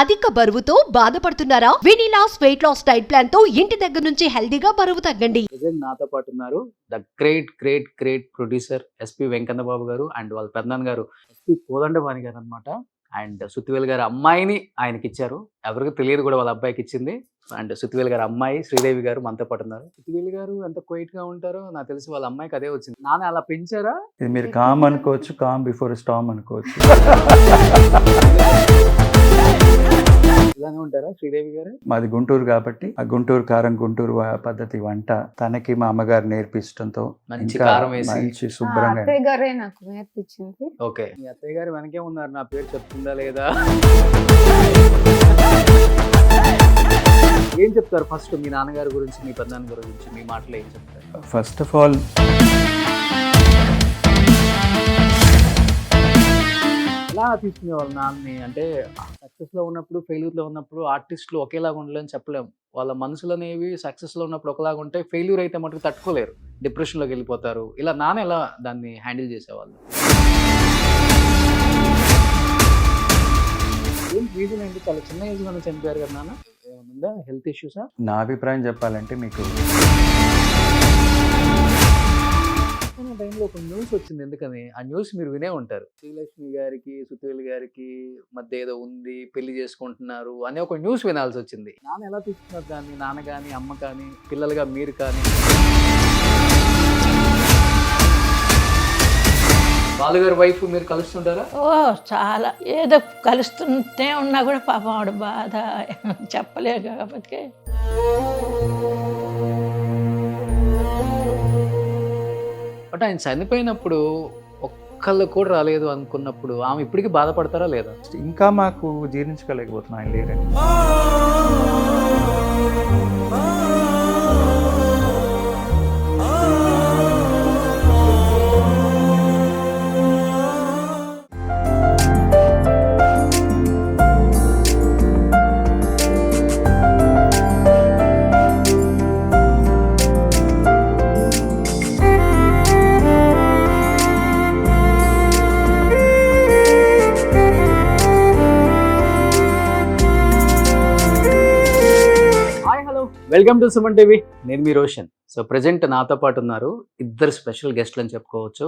అధిక బరువుతో బాధపడుతున్నారా? వినీలాస్ వెయిట్ లాస్ డైట్ ప్లాన్ తో ఇంటి దగ్గర నుంచి హెల్దీగా బరువు తగ్గండి. నాతో పాటు ఉన్నారు the great producer SP Venkanna Babu garu and వాళ్ళ పెద్దనాన్న గారు ఎస్పి కోదండపాణి గారు అనమాట. అండ్ సుత్తివేలు గారి అమ్మాయిని ఆయనకి ఇచ్చారు. ఎవరికి తెలియదు కూడా వాళ్ళ అబ్బాయికి ఇచ్చింది. అండ్ సుత్తివేలు గారి అమ్మాయి శ్రీదేవి గారు మనతో పాటు ఉన్నారు. సుత్తివేలు గారు ఎంత క్వైట్ గా ఉంటారో నాకు తెలిసి వాళ్ళ అమ్మాయికి అదే వచ్చింది. నాన్న అలా పెంచారా? ఇది మీరు కామ్ అనుకోవచ్చు, కామ్ బిఫోర్ స్టామ్ అనుకోవచ్చు. ఇలానే ఉంటారా శ్రీదేవి గారు? మాది గుంటూరు కాబట్టి ఆ గుంటూరు కారం గుంటూరు పద్ధతి వంట తనకి మా అమ్మగారు నేర్పించడంతో మంచి ఇంకా కారం వేసి మంచి శుభ్రంగా. అత్తయ్య గారే నాకు నేర్పించింది. ఓకే, మీ అత్తయ్య గారు వెనకే ఉన్నారు. నా పేరు చెప్తుందా లేదా? ఏం చెప్తారు ఫస్ట్ మీ నాన్నగారి గురించి, మీ పెద్దనాన్న గారి గురించి మీ మాటలో ఏం చెప్తారు? ఫస్ట్ ఆఫ్ ఆల్ ఎలా తీసుకునే వాళ్ళ నాన్నని? అంటే సక్సెస్ లో ఉన్నప్పుడు ఫెయిల్యూర్ లో ఉన్నప్పుడు ఆర్టిస్టులు ఒకేలాగా ఉండలేని చెప్పలేము. వాళ్ళ మనసులు అనేవి సక్సెస్ లో ఉన్నప్పుడు ఒకలాగా ఉంటాయి, ఫెయిల్యూర్ అయితే మటుకు తట్టుకోలేరు, డిప్రెషన్లోకి వెళ్ళిపోతారు. ఇలా నాన్న ఎలా దాన్ని హ్యాండిల్ చేసేవాళ్ళు? ఏం రీజన్ ఏంటి? చాలా చిన్న ఏజ్ లోనే చనిపోయారు కదా నాన్న. ఏమన్నా హెల్త్ ఇష్యూసా? నా అభిప్రాయం చెప్పాలంటే మీకు టైంలో ఒక న్యూస్ వచ్చింది. ఎందుకని ఆ న్యూస్ మీరు వినే ఉంటారు. శ్రీలక్ష్మి గారికి సుత్తివేలు గారికి మధ్య ఏదో ఉంది, పెళ్లి చేసుకుంటున్నారు అనే ఒక న్యూస్ వినాల్సి వచ్చింది. నాన్న ఎలా తీసుకున్నారు దాన్ని? నాన్న కానీ అమ్మ కానీ పిల్లలుగా మీరు కానీ? బాలుగారి వైఫ్ మీరు కలుస్తుంటారా? ఓ చాలా, ఏదో కలుస్తుంటే ఉన్నా కూడా పాపం ఆవిడ బాధ చెప్పలేదు కాబట్టి. బట్ ఆయన చనిపోయినప్పుడు ఒక్కళ్ళు కూడా రాలేదు అనుకున్నప్పుడు ఆమె ఇప్పటికీ బాధపడతారా లేదా? ఇంకా మాకు జీర్ణించుకోలేకపోతున్నాం ఆయన లేరని. Welcome to Suman TV. నేను మీ రోషన్. సో ప్రజెంట్ నాతో పాటు ఉన్నారు ఇద్దరు స్పెషల్ గెస్ట్లు అని చెప్పుకోవచ్చు.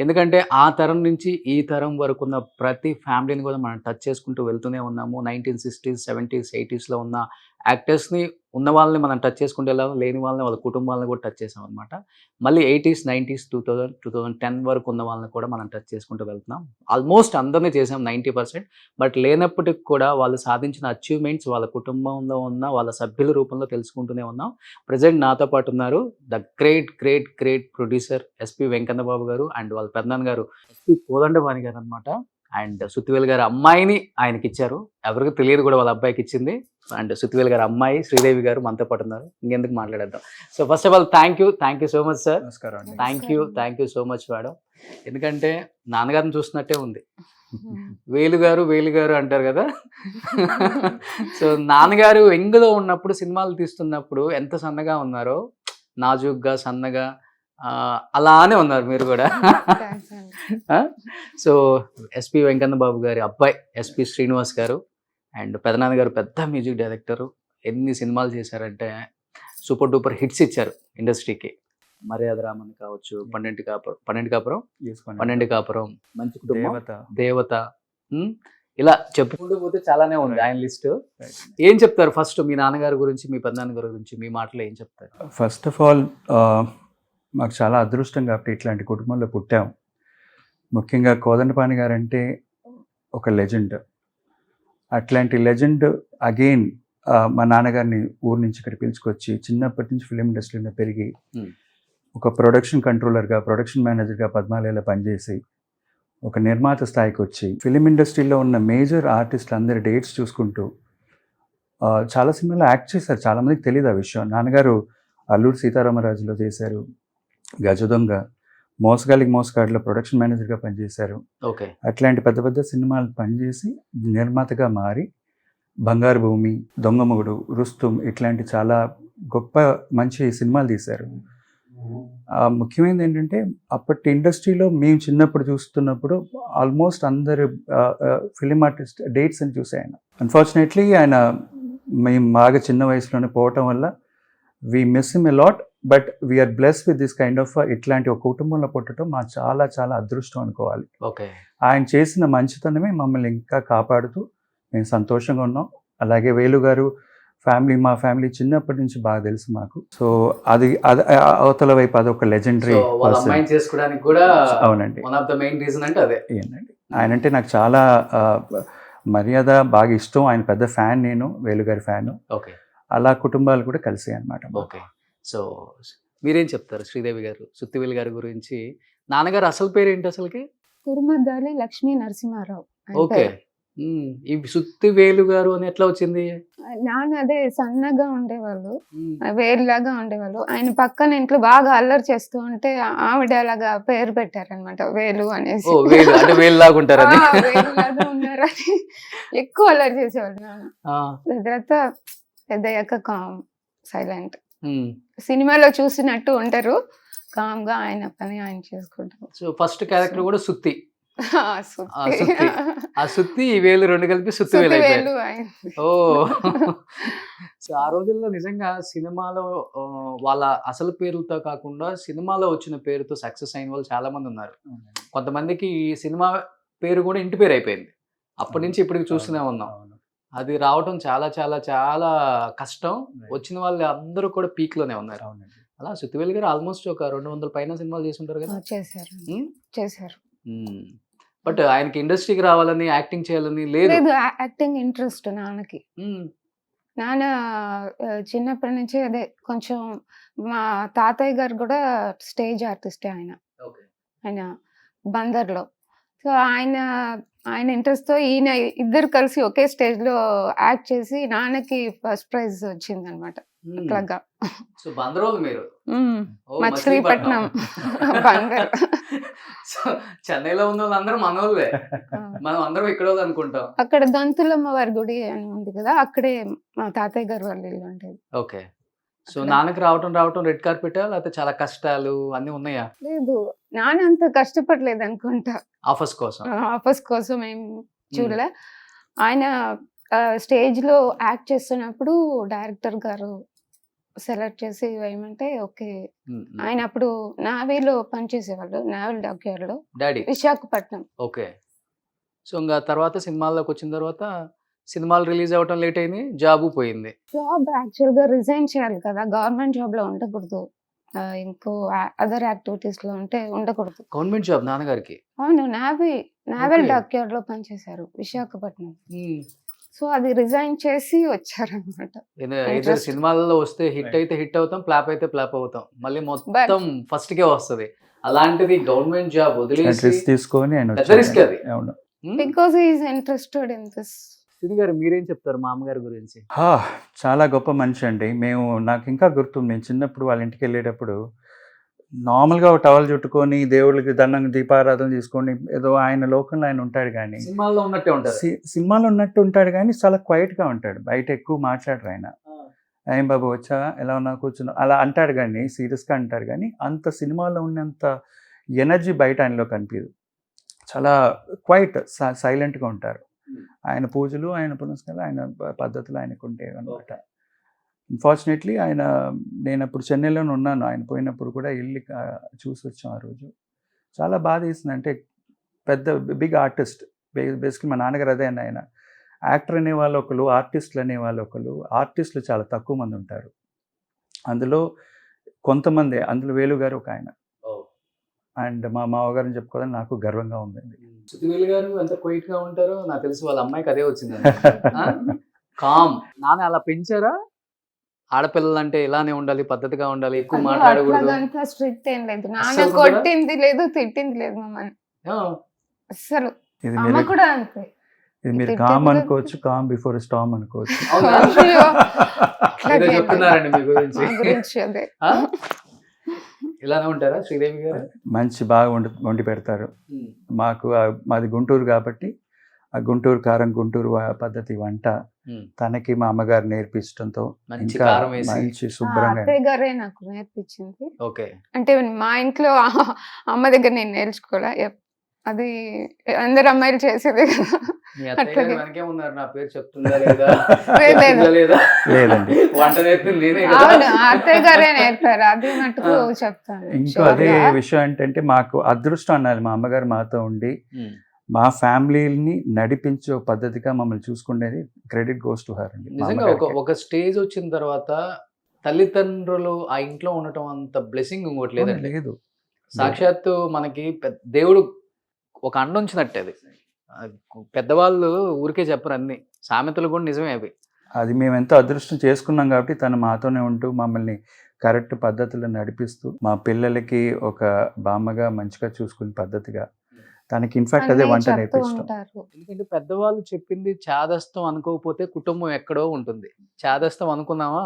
ఎందుకంటే ఆ తరం నుంచి ఈ తరం వరకు ఉన్న ప్రతి ఫ్యామిలీని కూడా మనం టచ్ చేసుకుంటూ వెళ్తూనే ఉన్నాము. 1960s, 70s, 80sలో ఉన్న యాక్టర్స్ని, ఉన్న వాళ్ళని మనం టచ్ చేసుకుంటూ వెళ్ళాము, లేని వాళ్ళని వాళ్ళ కుటుంబాలను కూడా టచ్ చేసాం అనమాట. మళ్ళీ 80s, 90s, 2000, 2010 వరకు ఉన్న వాళ్ళని కూడా మనం టచ్ చేసుకుంటూ వెళ్తున్నాం. ఆల్మోస్ట్ అందరినీ చేసాం 90%. బట్ లేనప్పటికి కూడా వాళ్ళు సాధించిన అచీవ్మెంట్స్ వాళ్ళ కుటుంబంలో ఉన్న వాళ్ళ సభ్యుల రూపంలో తెలుసుకుంటూనే ఉన్నాం. ప్రజెంట్ నాతో పాటు ఉన్నారు the great producer SP Venkanna Babu garu and వాళ్ళ పెద్దనాన్న గారు ఎస్పి కోదండపాణి గారు అనమాట. అండ్ సుత్తివేలు గారి అమ్మాయిని ఆయనకి ఇచ్చారు. ఎవరికి తెలియదు కూడా వాళ్ళ అబ్బాయికి ఇచ్చింది. అండ్ సుత్తివేలు గారి అమ్మాయి శ్రీదేవి గారు మనతో పాటు ఉన్నారు. ఇంకెందుకు మాట్లాడేద్దాం. So first of all thank you so much sir. నమస్కారం అండి. Thank you so much madam. ఎందుకంటే నాన్నగారిని చూసినట్టే ఉంది. వేలు గారు అంటారు కదా. సో నాన్నగారు ఎంగులో ఉన్నప్పుడు, సినిమాలు తీస్తున్నప్పుడు ఎంత సన్నగా ఉన్నారో, నాజుగ్గా సన్నగా అలానే ఉన్నారు మీరు కూడా. సో ఎస్పి వెంకన్న బాబు గారి అబ్బాయి ఎస్పి శ్రీనివాస్ గారు అండ్ పెదనాన్న గారు పెద్ద మ్యూజిక్ డైరెక్టరు. ఎన్ని సినిమాలు చేశారంటే సూపర్ డూపర్ హిట్స్ ఇచ్చారు ఇండస్ట్రీకి. మర్యాద రామన్ కావచ్చు, పన్నెండు కాపురం, మంచి కుటుంబం, దేవత, ఇలా చెప్పుకుంటూ పోతే చాలానే ఉంది ఆయన లిస్ట్. ఏం చెప్తారు ఫస్ట్ మీ నాన్నగారి గురించి, మీ పెద్దనాన్న గారి గురించి మీ మాటలో ఏం చెప్తారు? ఫస్ట్ ఆఫ్ ఆల్ మాకు చాలా అదృష్టం కాబట్టి ఇట్లాంటి కుటుంబంలో పుట్టాం. ముఖ్యంగా కోదండపాణి గారు అంటే ఒక లెజెండ్. అట్లాంటి లెజెండ్ అగైన్ మా నాన్నగారిని ఊరు నుంచి ఇక్కడ పిలుచుకొచ్చి చిన్నప్పటి నుంచి ఫిలిం ఇండస్ట్రీలో పెరిగి ఒక ప్రొడక్షన్ కంట్రోలర్గా, ప్రొడక్షన్ మేనేజర్గా పద్మాలయాలో పనిచేసి ఒక నిర్మాత స్థాయికి వచ్చి ఫిలిం ఇండస్ట్రీలో ఉన్న మేజర్ ఆర్టిస్టులు అందరి డేట్స్ చూసుకుంటూ చాలా సినిమాలో యాక్ట్ చేశారు. చాలామందికి తెలియదు ఆ విషయం. నాన్నగారు అల్లూరు సీతారామరాజులో చేశారు, గజదొంగ, మోసగాడిలో ప్రొడక్షన్ మేనేజర్గా పనిచేశారు. ఓకే, అట్లాంటి పెద్ద పెద్ద సినిమాలు పనిచేసి నిర్మాతగా మారి బంగారు భూమి, దొంగ మొగుడు, రుస్తుం ఇట్లాంటి చాలా గొప్ప మంచి సినిమాలు తీశారు. ముఖ్యమైనది ఏంటంటే అప్పటి ఇండస్ట్రీలో మేము చిన్నప్పుడు చూస్తున్నప్పుడు ఆల్మోస్ట్ అందరు ఫిలిం ఆర్టిస్ట్ డేట్స్ అని చూసే ఆయన. అన్ఫార్చునేట్లీ ఆయన మేము బాగా చిన్న వయసులోనే పోవటం వల్ల we miss him a lot. But we are blessed with this kind of ఇట్లాంటి ఒక కుటుంబంలో పుట్టడం మా చాలా చాలా అదృష్టం అనుకోవాలి. ఓకే. ఆయన చేసిన మంచితనమే మమ్మల్ని ఇంకా కాపాడుతూ మేము సంతోషంగా ఉన్నాం. అలాగే వేలు గారు ఫ్యామిలీ, మా ఫ్యామిలీ చిన్నప్పటి నుంచి బాగా తెలుసు మాకు. సో అది అవతల వైపు అదొక లెజెండరీ వాళ్ళ అమ్మాయిని చేసుకోవడానికి కూడా అవునండి one of the main reason అంటే అదే ఏంటండి. ఆయన అంటే నాకు చాలా మర్యాద, బాగా ఇష్టం. ఆయన పెద్ద ఫ్యాన్, నేను వేలుగారి ఫ్యాన్. ఓకే. అలా కుటుంబాలు కూడా కలిసాయి అన్నమాట. ఓకే. సో మీరేం చెప్తారు శ్రీదేవి గారు, సుత్తివేలు గారి గురించి? నాన్నగారు అసలు పేరు ఏంటి అసలుకి? కురుమద్దాలి లక్ష్మీ నరసింహారావు. ఓకే. ఈ సుత్తివేలు గారు అని ఎట్లా వచ్చింది? నాన్న అదే సన్నగా ఉండేవాళ్ళు, వేలులాగా ఉండేవాళ్ళు. ఆయన పక్కన ఇంట్లో బాగా అల్లరి చేస్తూ ఉంటే ఆవిడ అలాగా పేరు పెట్టారనమాట, వేలు అనేసి. వేలు అంటే వేలులాగా ఉంటారని. వేలులాగా ఉన్నారని ఎక్కువ అల్లరి చేసేవాళ్ళు నాన్న. తర్వాత పెద్దయ్యాక కామ్, సైలెంట్. సినిమాలో చూసినట్టు ఉంటారు, కామ్ గా ఆయన పని ఆయన చేసుకుంటారు. సో ఫస్ట్ క్యారెక్టర్ కూడా సుత్తి. సుత్తి. ఆ సుత్తి ఈ వేలు రెండు కలిపి సుత్తివేలు అయిపోయారు. ఓ. సో ఆ రోజుల్లో నిజంగా సినిమాలో వాళ్ళ అసలు పేరుతో కాకుండా సినిమాలో వచ్చిన పేరుతో సక్సెస్ అయిన వాళ్ళు చాలా మంది ఉన్నారు. కొంతమందికి ఈ సినిమా పేరు కూడా ఇంటి పేరు అయిపోయింది. అప్పటి నుంచి ఇప్పటికి చూస్తూనే ఉన్నాం. అది రావటం చాలా చాలా చాలా కష్టం. వచ్చిన వాళ్ళు అందరూ కూడా పీక్ లోనే ఉన్నారు. అలా సుత్తివేలు గారు ఆల్మోస్ట్ ఒక 200 పైన సినిమాలు చేసి ఉంటారు కదా. చేశారు. బట్ ఆయనకి ఇండస్ట్రీకి రావాలని, యాక్టింగ్ చేయాలని లేదు. యాక్టింగ్ ఇంట్రెస్ట్ నాన్నకి. నాన్న చిన్నప్పటి నుంచి అదే కొంచెం, మా తాతయ్య గారు కూడా స్టేజ్ ఆర్టిస్టే ఆయన బందర్లో. సో ఆయన ఇంట్రెస్ట్ తో ఈయన ఇద్దరు కలిసి ఒకే స్టేజ్ లో యాక్ట్ చేసి నాన్నకి ఫస్ట్ ప్రైజ్ వచ్చింది అనమాట. అట్లాగా మచిలీపట్నం బందర్. చెన్నైలో ఉన్న వాళ్ళందరూ మనోళ్ళే, మనం అందరం ఇక్కడ అనుకుంటాం. అక్కడ దంతులమ్మ వారి గుడి అని ఉంది కదా, అక్కడే మా తాతయ్య గారు వాళ్ళ ఇల్లు ఉండేది. ఓకే. సో నాన్నకి రావటం రెడ్ కార్పెట్ లేకపోతే చాలా కష్టాలు అన్ని ఉన్నాయా? లేదు, నాన్న అంత కష్టపడలేదు అనుకుంటా. ఆఫర్స్ కోసం ఏం చూడలే. ఆయన స్టేజ్ లో యాక్ట్ చేస్తున్నప్పుడు డైరెక్టర్ గారు సెలెక్ట్ చేసి వేయమంటే ఓకే. ఆయన అప్పుడు నావీలో పనిచేసేవాళ్ళు, నావల్ డాక్యార్డ్ లో, విశాఖపట్నం. ఓకే. సో ఇంకా తర్వాత సినిమాల్లోకి వచ్చిన తర్వాత సినిమాలు రిలీజ్ అవ్వటం లేట్ అయింది, జాబ్ పోయింది. జాబ్ యాక్చువల్ గా రిజైన్ చేయాలి కదా, గవర్నమెంట్ జాబ్ లో ఉండకూడదు, ఇంకో అదర్ యాక్టివిటీస్ లో ఉండకూడదు. గవర్నమెంట్ జాబ్ నాన్నగారికి? అవును, నావల్ డాక్యార్డ్ లో పనిచేశారు విశాఖపట్నం. సో అది రిజైన్ చేసి వచ్చారనమాట. సినిమాలలో వస్తే హిట్ అయితే హిట్ అవుతాం, ఫ్లాప్ అయితే ఫ్లాప్ అవుతాం, మళ్ళీ మొత్తం ఫస్ట్ కే వస్తుంది. అలాంటిది గవర్నమెంట్ జాబ్ వదిలేసి తీసుకొని రిస్క్ అది. Because he is interested in this. Siri garu మీరేం చెప్తారు మామగారి గురించి? చాలా గొప్ప మనిషి అండి. నాకు ఇంకా గుర్తుంది, మేము చిన్నప్పుడు వాళ్ళ ఇంటికి వెళ్ళేటప్పుడు నార్మల్గా ఒక టవల్ చుట్టుకొని దేవుళ్ళకి దండం దీపారాధన తీసుకొని ఏదో ఆయన లోకంలో ఆయన ఉంటాడు, కానీ సినిమాలో ఉన్నట్టు ఉంటాడు కానీ చాలా క్వైట్గా ఉంటాడు. బయట ఎక్కువ మాట్లాడరు ఆయన. ఏం బాబు వచ్చా, ఎలా ఉన్నా, కూర్చున్నా, అలా అంటాడు కానీ సీరియస్గా అంటారు. కానీ అంత సినిమాలో ఉన్నంత ఎనర్జీ బయట ఆయనలో కనిపించదు. చాలా క్వైట్, సైలెంట్గా ఉంటారు. ఆయన పూజలు, ఆయన పునస్కారాలు, ఆయన పద్ధతులు ఆయనకు ఉండేవి అనమాట. అన్ఫార్చునేట్లీ నేను అప్పుడు చెన్నైలోనే ఉన్నాను, ఆయన పోయినప్పుడు కూడా వెళ్ళి చూసి వచ్చాం. ఆ రోజు చాలా బాధ వేసింది. అంటే పెద్ద బిగ్ ఆర్టిస్ట్, బేసిక్లీ మా నాన్నగారు అదే అన్న. ఆయన యాక్టర్ అనేవాళ్ళు ఒకరు, ఆర్టిస్టులు అనేవాళ్ళు ఒకరు. ఆర్టిస్టులు చాలా తక్కువ మంది ఉంటారు, అందులో కొంతమంది, అందులో వేలు గారు ఒక ఆయన. అండ్ మా మామగారిని చెప్పుకోవాలని నాకు గర్వంగా ఉందండి. సుత్తివేలు గారు ఎంత క్వైట్ గా ఉంటారో నాకు తెలిసి వాళ్ళ అమ్మాయికి అదే వచ్చింది. కామ్. నాన్న అలా పెంచారా? ఆడపిల్లలు అంటే ఇలానే ఉండాలి, పద్ధతిగా ఉండాలి, ఎక్కువ మాట్లాడకూడదు. స్ట్రిక్ట్ ఏం లేదు, నాన్న కొట్టింది లేదు, తిట్టింది లేదు మమ్మల్ని అసలు. అమ్మ కూడా అంతే. ఇది మీరు కామ్ అనుకోవచ్చు, కామ్ బిఫోర్ స్టామ్ అనుకోవచ్చు. చెప్తున్నారండి మీ గురించి. అదే ఇలానే ఉంటారా శ్రీదేవి గారు? మంచి బాగా వండి పెడతారు. మాది గుంటూరు కాబట్టి ఆ గుంటూరు కారం, గుంటూరు పద్ధతి వంట తనకి మా అమ్మగారు నేర్పించడంతో మంచి ఇంకా కారం వేసి. మంచి శుభ్రంగా అత్తయ్య గారే నాకు నేర్పించింది. ఓకే. అంటే మా ఇంట్లో అమ్మ దగ్గర నేను నేర్చుకోలే. అది అందరు అమ్మాయిలు చేసేదే కదా. మీ అత్తయ్య గారు అట్లాగే. వెనకే ఉన్నారు, నా పేరు చెప్తుందా లేదా, లేదు. చెప్తుందా లేదా, లేదండి. వంట నేర్పింది నేనే కదా. అవును, అత్తయ్య గారే నేర్పారు. అది మటుకు చెప్తాను. ఇంకో అదే విషయం ఏంటంటే మాకు అదృష్టం అనాలి, మా అమ్మగారు మాతో ఉండి ఉమ్. మా ఫ్యామిలీని నడిపించే ఒక పద్ధతిగా మమ్మల్ని చూసుకునేది క్రెడిట్ గోస్ టు హర్ అండి. మా నిజంగా అమ్మగారికి. ఒక స్టేజ్ వచ్చిన తర్వాత తల్లిదండ్రులు ఆ ఇంట్లో ఉండటం అంత బ్లెస్సింగ్ ఇంకోటి లేదండి. లేదు. సాక్షాత్తు మనకి దేవుడు ఒక అండ ఉంచినట్టే అది. పెద్దవాళ్ళు ఊరికే చెప్పరు, అన్ని సామెతలు కూడా నిజమే అవి. అది మేము ఎంతో అదృష్టం చేసుకున్నాం కాబట్టి తను మాతోనే ఉంటూ మమ్మల్ని కరెక్ట్ పద్ధతిలో నడిపిస్తూ మా పిల్లలకి ఒక బామ్మగా మంచిగా చూసుకునే పద్ధతిగా తనకి ఇన్ఫాక్ట్ అదే అన్నీ వంట చెప్తూ నేర్పించడం. ఉంటారు. ఎందుకంటే పెద్దవాళ్ళు చెప్పింది చాదస్తం అనుకోకపోతే కుటుంబం ఎక్కడో ఉంటుంది. చాదస్తం అనుకున్నామా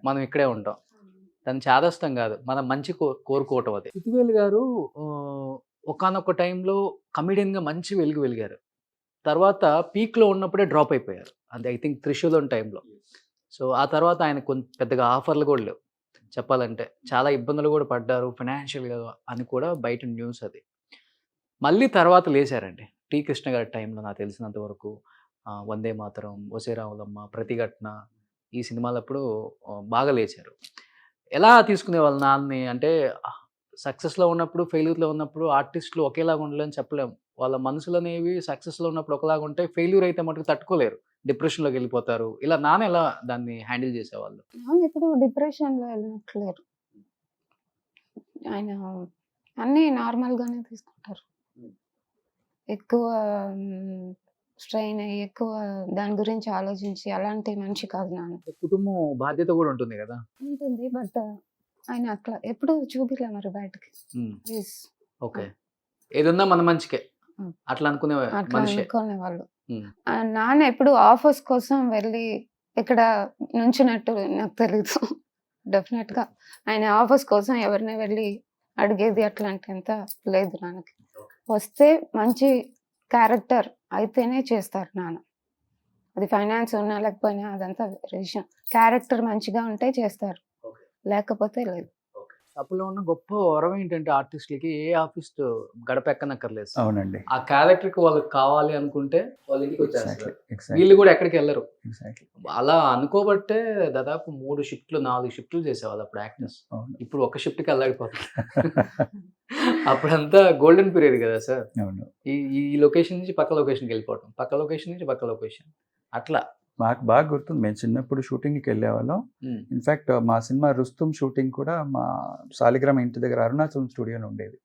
మనం ఇక్కడే ఉంటాం. దాని చాదస్తం కాదు, మనం మంచి కోరుకోవటం అది. చితివేలు గారు ఒకానొక టైంలో కమిడియన్గా మంచి వెలిగారు. తర్వాత పీక్లో ఉన్నప్పుడే డ్రాప్ అయిపోయారు. అది ఐ థింక్ త్రిశూలం టైంలో. సో ఆ తర్వాత ఆయన పెద్దగా ఆఫర్లు కూడా లేవు చెప్పాలంటే. చాలా ఇబ్బందులు కూడా పడ్డారు ఫైనాన్షియల్గా అని కూడా బయట న్యూస్ అది. మళ్ళీ తర్వాత లేచారండి టీ కృష్ణ గారి టైంలో నాకు తెలిసినంత వరకు. వందే మాతరం, ఒసే రావులమ్మ, ప్రతిఘటన ఈ సినిమాలప్పుడు బాగా లేచారు. ఎలా తీసుకునే వాళ్ళ నాన్నని అంటే సక్సెస్లో ఉన్నప్పుడు ఫెయిల్యూర్లో ఉన్నప్పుడు ఆర్టిస్టులు ఒకేలాగా ఉండలేని చెప్పలేము. వాళ్ళ మనసులు అనేవి సక్సెస్లో ఉన్నప్పుడు ఒకలాగా ఉంటాయి, ఫెయిల్యూర్ అయితే మటుకు తట్టుకోలేరు, డిప్రెషన్లోకి వెళ్ళిపోతారు. ఇలా నాన్న ఎలా దాన్ని హ్యాండిల్ చేసేవాళ్ళు? ఇప్పుడు డిప్రెషన్లో వెళ్ళినట్లేరు. ఆయన అన్నీ నార్మల్గానే తీసుకుంటారు. ఎక్కువ స్ట్రెయిన్ అయ్యి ఎక్కువ దాని గురించి ఆలోచించి అలాంటి మనిషి కాదు నాన్న. కుటుంబం బాధ్యత కూడా ఉంటుంది కదా. ఉంటుంది, బట్ ఆయన అట్లా ఎప్పుడు చూపిలే మరి బయటకి. ప్లీజ్ ఓకే, ఏదున్నా మన మంచికే అట్లా అనుకునే అట్లా మనిషి. అనుకునే వాళ్ళు. నాన్న ఎప్పుడు ఆఫర్స్ కోసం వెళ్ళి ఇక్కడ నుంచినట్టు నాకు తెలీదు. డెఫినెట్ గా ఆయన ఆఫర్స్ కోసం ఎవరిని వెళ్ళి అడిగేది అట్లాంటి అంత లేదు నాన్నకి. వస్తే మంచి క్యారెక్టర్ అయితేనే చేస్తారు నాన్న. అది ఫైనాన్స్ ఉన్నా లేకపోయినా అదంతా విషయం. క్యారెక్టర్ మంచిగా ఉంటే చేస్తారు, లేకపోతే లేదు. అప్పులో ఉన్న గొప్ప వరం ఏంటంటే ఆర్టిస్టులకి ఏ ఆఫీస్ గడప ఎక్కనక్కర్లేదు. అవునండి. ఆ క్యారెక్టర్కి వాళ్ళకి కావాలి అనుకుంటే వాళ్ళ ఇంటికి వచ్చేస్తారు. Exactly. వీళ్ళు కూడా ఎక్కడికి వెళ్ళరు. Exactly. అలా అనుకోబట్టే దాదాపు 3 షిఫ్ట్లు 4 షిఫ్ట్లు చేసేవాళ్ళు అప్పుడు యాక్టర్స్. అవును. ఇప్పుడు ఒక షిఫ్ట్కి వెళ్ళాడిపోతారు. అప్పుడంతా గోల్డెన్ పీరియడ్ కదా సార్. అవును. ఈ లొకేషన్ నుంచి పక్క లొకేషన్కి వెళ్ళిపోవటం, పక్క లొకేషన్ నుంచి పక్క లొకేషన్, అట్లా. మాకు బాగా గుర్తుంది, మేము చిన్నప్పుడు షూటింగ్కి వెళ్ళేవాళ్ళం. ఇన్ఫ్యాక్ట్ మా సినిమా రుస్తుం షూటింగ్ కూడా మా సాలిగ్రామ ఇంటి దగ్గర అరుణాచలం స్టూడియోలో ఉండేది.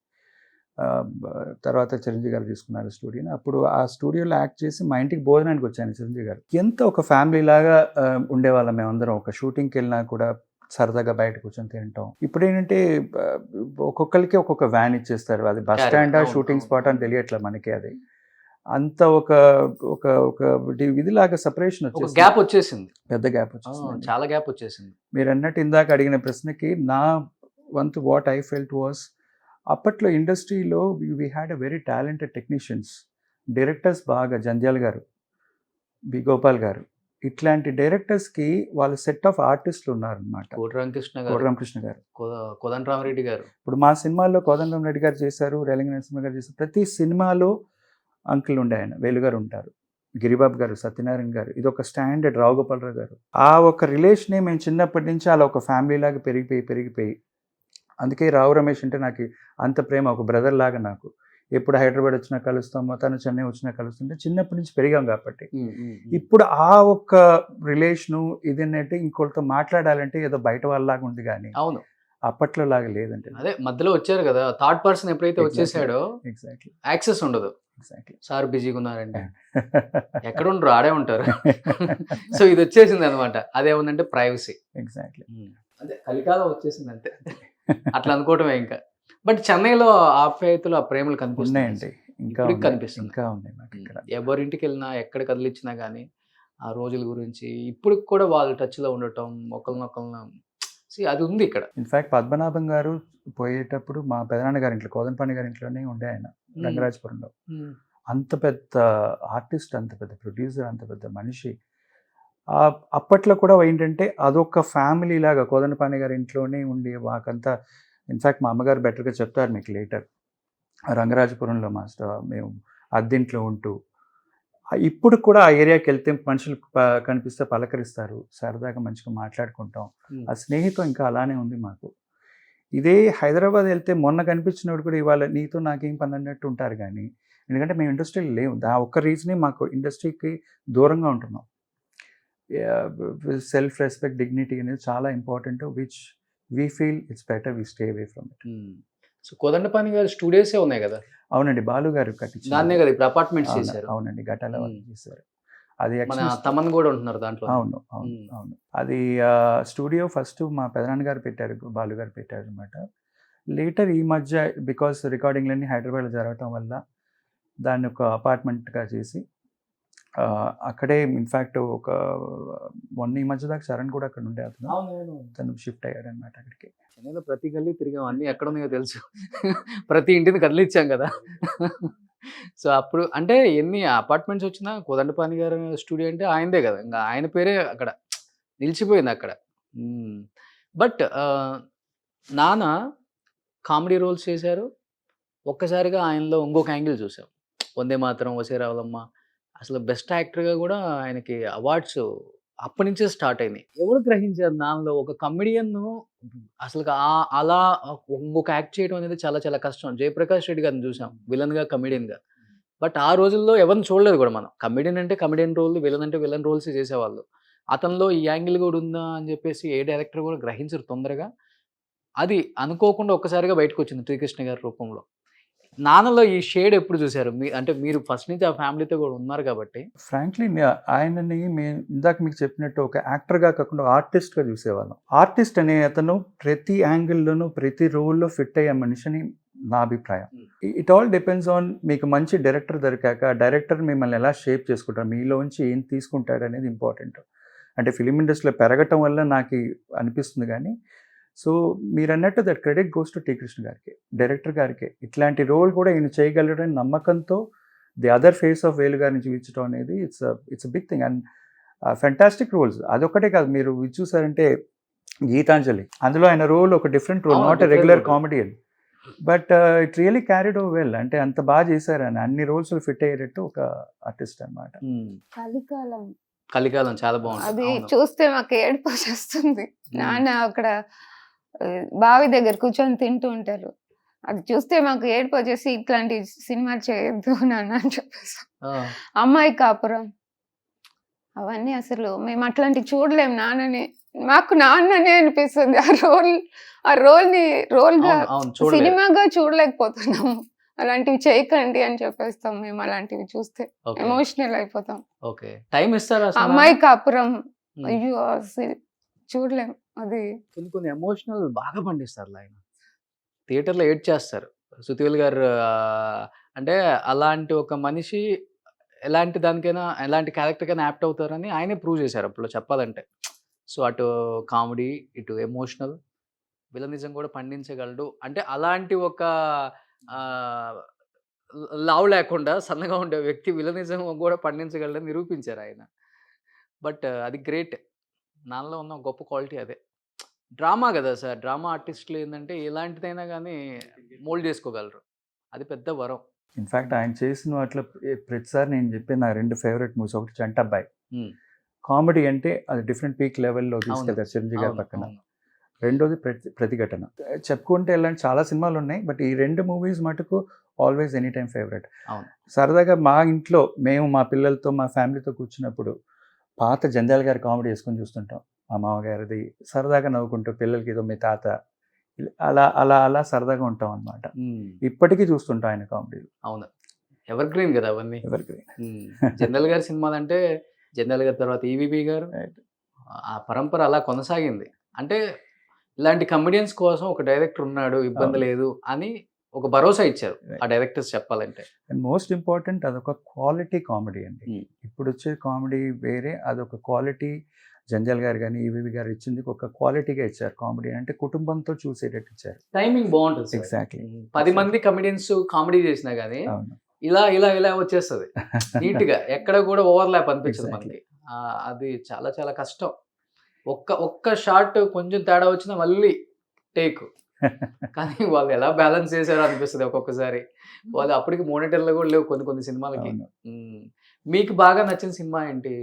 తర్వాత చిరంజీవి గారు తీసుకున్నారు స్టూడియోని. అప్పుడు ఆ స్టూడియోలో యాక్ట్ చేసి మా ఇంటికి భోజనానికి వచ్చాను చిరంజీవి గారు. ఎంత ఒక ఫ్యామిలీ లాగా ఉండేవాళ్ళం మేమందరం. ఒక షూటింగ్కి వెళ్ళినా కూడా సరదాగా బయట కూర్చొని తింటాం. ఇప్పుడు ఏంటంటే ఒక్కొక్కరికి ఒక్కొక్క వ్యాన్ ఇచ్చేస్తారు. అది బస్ స్టాండ్ షూటింగ్ స్పాట్ అని తెలియట్లే మనకి. అది అంత ఒక ఒక ఒక ఇదిలాగా సపరేషన్ వచ్చేసింది, గ్యాప్ వచ్చేసింది, పెద్ద గ్యాప్ వచ్చేసింది, చాలా గ్యాప్ వచ్చేసింది. మీరు అన్నట్టు ఇందాక అడిగిన ప్రశ్నకి నా వంతు వాట్ ఐ ఫెల్ట్ వాస్, అప్పట్లో ఇండస్ట్రీలో we had a very talented technicians, directors బాగా, జంధ్యాల గారు, బి గోపాల్ గారు, ఇట్లాంటి డైరెక్టర్స్కి వాళ్ళ సెట్ ఆఫ్ ఆర్టిస్టులు ఉన్నారనమాట. కోటరామకృష్ణ గారు, కోదండరామరెడ్డి గారు. ఇప్పుడు మా సినిమాల్లో కోదండరామరెడ్డి గారు చేశారు, రేలంగి నరసింహ గారు చేశారు. ప్రతి సినిమాలో అంకుల్ ఉండే ఆయన, వేలుగారు ఉంటారు, గిరిబాబు గారు, సత్యనారాయణ గారు, ఇది ఒక స్టాండర్డ్, రావు గోపాలరావు గారు. ఆ ఒక రిలేషనే మేము చిన్నప్పటి నుంచి అలా ఒక ఫ్యామిలీ లాగా పెరిగిపోయి అందుకే రావు రమేష్ అంటే నాకు అంత ప్రేమ, ఒక బ్రదర్ లాగా నాకు. ఎప్పుడు హైదరాబాద్ వచ్చినా కలుస్తాము, తను చెన్నై వచ్చినా కలుస్తుంటే చిన్నప్పటి నుంచి పెరిగాం కాబట్టి. ఇప్పుడు ఆ ఒక్క రిలేషను ఇదేంటంటే ఇంకోటితో మాట్లాడాలంటే ఏదో బయట వాళ్ళలాగా ఉంది కానీ అవును అప్పట్లో లాగా లేదంటే. అదే మధ్యలో వచ్చారు కదా, థర్డ్ పర్సన్ ఎప్పుడైతే వచ్చేసాడో ఎగ్జాక్ట్లీ యాక్సెస్ ఉండదు. ఎగ్జాక్ట్లీ సార్ బిజీగా ఉన్నారండి, ఎక్కడ ఉండరు, ఆడే ఉంటారు. సో ఇది వచ్చేసింది అనమాట. అదేముందంటే ప్రైవసీ. ఎగ్జాక్ట్లీ అదే కలికాలం వచ్చేసింది అంతే, అట్లా అనుకోవటమే. ఇంకా బట్ చెన్నైలో ఆప్యాయతలు, ఆ ప్రేమలు కనిపిస్తున్నాయండి, ఇంకా కనిపిస్తుంది, ఇంకా ఉన్నాయి నాకు ఇక్కడ. ఎవరింటికి వెళ్ళినా ఎక్కడ కదిలిచ్చినా కానీ ఆ రోజుల గురించి ఇప్పుడు కూడా వాళ్ళు టచ్లో ఉండటం, ఒకరినొకరిని అది ఉంది ఇక్కడ. ఇన్ఫాక్ట్ పద్మనాభం గారు పోయేటప్పుడు మా పెదనాన్న గారి ఇంట్లో, కోదండపాణి గారి ఇంట్లోనే ఉండే ఆయన, రంగరాజపురంలో. అంత పెద్ద ఆర్టిస్ట్, అంత పెద్ద ప్రొడ్యూసర్, అంత పెద్ద మనిషి. అప్పట్లో కూడా ఏంటంటే అదొక ఫ్యామిలీ లాగా కోదండపాణి గారి ఇంట్లోనే ఉండి మాకంతా ఇన్ఫ్యాక్ట్ మా అమ్మగారు బెటర్గా చెప్తారు మీకు లేటర్. రంగరాజపురంలో మేము అద్దెంట్లో ఉంటూ ఇప్పుడు కూడా ఆ ఏరియాకి వెళ్తే మనుషులు కనిపిస్తే పలకరిస్తారు, సరదాగా మంచిగా మాట్లాడుకుంటాం. ఆ స్నేహితం ఇంకా అలానే ఉంది మాకు. ఇదే హైదరాబాద్ వెళ్తే మొన్న కనిపించినప్పుడు కూడా ఇవాళ నీతో నాకేం పని అన్నట్టు ఉంటారు. కానీ ఎందుకంటే మేము ఇండస్ట్రీలో లేవు, ఒక్క రీజనే మాకు ఇండస్ట్రీకి దూరంగా ఉంటున్నాం. సెల్ఫ్ రెస్పెక్ట్, డిగ్నిటీ అనేది చాలా important, which we feel it's better we stay away from it. So Kodandapani గారి స్టూడియోసే ఉన్నాయి కదా? అవునండి, బాలు గారు కట్టించారు. దాన్నే కదా ఇప్పుడు అపార్ట్మెంట్స్ చేశారు. అవునండి, గటాల వాళ్ళు చేశారు. అది మన తమన్ కూడా ఉంటున్నారు దాంట్లో. అవును అవును అవును. అది స్టూడియో ఫస్ట్ మా పెదనాన్న గారు పెట్టారు, బాలు గారు పెట్టారు అనమాట. లేటర్ ఈ మధ్య బికాస్ రికార్డింగ్లన్నీ హైదరాబాద్లో జరగటం వల్ల దాన్ని ఒక అపార్ట్మెంట్గా చేసి అక్కడే ఇన్ఫ్యాక్ట్ ఒక ఈ మధ్య దాకా చరణ్ కూడా అక్కడ ఉండే తను షిఫ్ట్ అయ్యాడు అనమాట అక్కడికి. చెన్నైలో ప్రతి గల్లీ తిరిగాం, అన్నీ ఎక్కడ ఉన్నాయో తెలుసు. ప్రతి ఇంటిని కదిలిచ్చాం కదా. సో అప్పుడు అంటే ఎన్ని అపార్ట్మెంట్స్ వచ్చినా కోదండపాణి గారి స్టూడియో అంటే ఆయనదే కదా, ఇంకా ఆయన పేరే అక్కడ నిలిచిపోయింది అక్కడ. బట్ నాన్న కామెడీ రోల్స్ చేశారు, ఒక్కసారిగా ఆయనలో ఇంకొక యాంగిల్ చూసాం. వందే మాత్రం, వసే రావులమ్మ, అసలు బెస్ట్ యాక్టర్గా కూడా ఆయనకి అవార్డ్స్ అప్పటి నుంచే స్టార్ట్ అయినాయి. ఎవరు గ్రహించారు నాన్నలో ఒక కమెడియన్ అసలు అలా ఇంకొక యాక్ట్ చేయడం అనేది చాలా చాలా కష్టం. జయప్రకాష్ రెడ్డి గారిని చూసాం విలన్గా, కమెడియన్గా. బట్ ఆ రోజుల్లో ఎవరిని చూడలేదు కూడా మనం. కమెడియన్ అంటే కమెడియన్ రోల్, విలన్ అంటే విలన్ రోల్స్ చేసేవాళ్ళు. అతనిలో ఈ యాంగిల్ కూడా ఉందా అని చెప్పేసి ఏ డైరెక్టర్ కూడా గ్రహించరు తొందరగా. అది అనుకోకుండా ఒక్కసారిగా బయటకు వచ్చింది శ్రీకృష్ణ గారి రూపంలో. నాన్నలో ఈ షేడ్ ఎప్పుడు చూశారు? అంటే మీరు ఫస్ట్ నుంచి ఆ ఫ్యామిలీతో కూడా ఉన్నారు కాబట్టి. ఫ్రాంక్లీ ఆయనని మేము ఇందాక మీకు చెప్పినట్టు ఒక యాక్టర్గా కాకుండా ఆర్టిస్ట్గా చూసేవాళ్ళం. ఆర్టిస్ట్ అనే అతను ప్రతి యాంగిల్లోనూ ప్రతి రోల్లో ఫిట్ అయ్యే మనిషిని నా అభిప్రాయం. ఇట్ ఆల్ డిపెండ్స్ ఆన్ మీకు మంచి డైరెక్టర్ దొరికాక డైరెక్టర్ మిమ్మల్ని ఎలా షేప్ చేసుకుంటారు, మీలోంచి ఏం తీసుకుంటాడు అనేది ఇంపార్టెంట్. అంటే ఫిలిం ఇండస్ట్రీలో పెరగటం వల్ల నాకు అనిపిస్తుంది. కానీ సో మీరు అన్నట్టు that credit goes to T Krishna గారికి, డైరెక్టర్ గారికి. ఇట్లాంటి రోల్ కూడా ఈయన చేయగలడని నమ్మకంతో ది అదర్ ఫేస్ ఆఫ్ వేలు గారిని చూపించడం అనేది it's big thing. And fantastic roles. అదొక్కటే కాదు, మీరు ఇది చూసారంటే గీతాంజలి, అందులో ఆయన రోల్ ఒక different role, not a regular comedian, but it really carried over well. అంటే అంత బాగా చేశారు ఆయన, అన్ని రోల్స్ ఫిట్ అయ్యేటట్టు ఒక ఆర్టిస్ట్ అనమాట. కలికాలం చాలా బాగుంది. అది చూస్తే మాకు ఏడుపు వచ్చేస్తుంది. నాన్న అక్కడ బావి దగ్గర కూర్చొని తింటూ ఉంటారు, అది చూస్తే మాకు ఏడుపు వచ్చేసి ఇట్లాంటి సినిమా చేయొద్దు నాన్న అని చెప్పేసి. అమ్మాయి కాపురం, అవన్నీ అసలు మేము అట్లాంటివి చూడలేము. నాన్నని మాకు నాన్ననే అనిపిస్తుంది. ఆ రోల్ గా సినిమాగా చూడలేకపోతున్నాము. అలాంటివి చేయకండి అని చెప్పేస్తాం మేము. అలాంటివి చూస్తే ఎమోషనల్ అయిపోతాం. అమ్మాయి కాపురం అయ్యో చూడలేం. అది కొన్ని ఎమోషనల్ బాగా పండిస్తారు ఆయన, థియేటర్లో ఏడ్ చేస్తారు. సుతివేల్ గారు అంటే అలాంటి ఒక మనిషి ఎలాంటి దానికైనా ఎలాంటి క్యారెక్టర్కైనా యాప్ట్ అవుతారని ఆయనే ప్రూవ్ చేశారు అప్పుడు చెప్పాలంటే. సో అటు కామెడీ, ఇటు ఎమోషనల్, విలనిజం కూడా పండించగలడు. అంటే అలాంటి ఒక లావు లేకుండా సన్నగా ఉండే వ్యక్తి విలనిజం కూడా పండించగలడని నిరూపించారు ఆయన. బట్ అది గ్రేట్, నాలో ఉన్న గొప్ప క్వాలిటీ అదే. డ్రామా కదా సార్, డ్రామా ఆర్టిస్టులు ఏంటంటే ఎలాంటిదైనా కానీ మోల్డ్ చేసుకోగలరు, అది పెద్ద వరం. ఇన్ఫ్యాక్ట్ ఆయన చేసిన వాటిలో ప్రతిసారి నేను చెప్పే నా 2 ఫేవరెట్ మూవీస్, ఒకటి చంటబ్బాయి, కామెడీ అంటే అది డిఫరెంట్ పీక్ లెవెల్లో తీసుకెళ్తారు చిరంజీవి గారి పక్కన. రెండోది ప్రతిఘటన. చెప్పుకుంటే ఇలాంటి చాలా సినిమాలు ఉన్నాయి, బట్ ఈ 2 మూవీస్ మటుకు ఆల్వేస్ ఎనీ టైమ్ ఫేవరెట్. సరదాగా మా ఇంట్లో మేము మా పిల్లలతో మా ఫ్యామిలీతో కూర్చున్నప్పుడు పాత జంధ్యాల గారి కామెడీ వేసుకొని చూస్తుంటాం. మా మామగారిది సరదాగా నవ్వుకుంటూ, పిల్లలకి ఏదో మీ తాత, అలా అలా అలా సరదాగా ఉంటాం అనమాట. ఇప్పటికీ చూస్తుంటాం ఆయన కామెడీలు. అవును, ఎవర్ గ్రీన్ కదా అవన్నీ. Ever green. జంధ్యాల గారి సినిమాలు అంటే జంధ్యాల గారి తర్వాత ఈవీవి గారు, ఆ పరంపర అలా కొనసాగింది. అంటే ఇలాంటి కమెడియన్స్ కోసం ఒక డైరెక్టర్ ఉన్నాడు, ఇబ్బంది లేదు అని ఒక భరోసా ఇచ్చారు ఆ డైరెక్టర్స్ చెప్పాలంటే. అండ్ మోస్ట్ ఇంపార్టెంట్ అదొక క్వాలిటీ కామెడీ అండి. ఇప్పుడు వచ్చే కామెడీ వేరే, అదొక క్వాలిటీ. జంధ్యాల గారు కానీ ఈవీవి గారు ఇచ్చింది ఒక క్వాలిటీగా ఇచ్చారు కామెడీ, అంటే కుటుంబంతో చూసేటట్టు ఇచ్చారు. టైమింగ్ బాగుంటుంది. ఎగ్జాక్ట్లీ. 10 మంది కమెడియన్స్ కామెడీ చేసినా కానీ ఇలా ఇలా ఇలా వచ్చేస్తుంది నీట్గా, ఎక్కడ కూడా ఓవర్లాప్ అనిపించదు Exactly. మనకి. అది చాలా చాలా కష్టం. ఒక్క షాట్ కొంచెం తేడా వచ్చినా మళ్ళీ టేక్. కానీ వాళ్ళు ఎలా బ్యాలెన్స్ చేశారో అనిపిస్తుంది ఒక్కొక్కసారి. వాళ్ళు అప్పటికి మోనిటర్లు కూడా లేవు కొన్ని సినిమాలకి. అవును. మీకు బాగా నచ్చిన సినిమా ఏంటి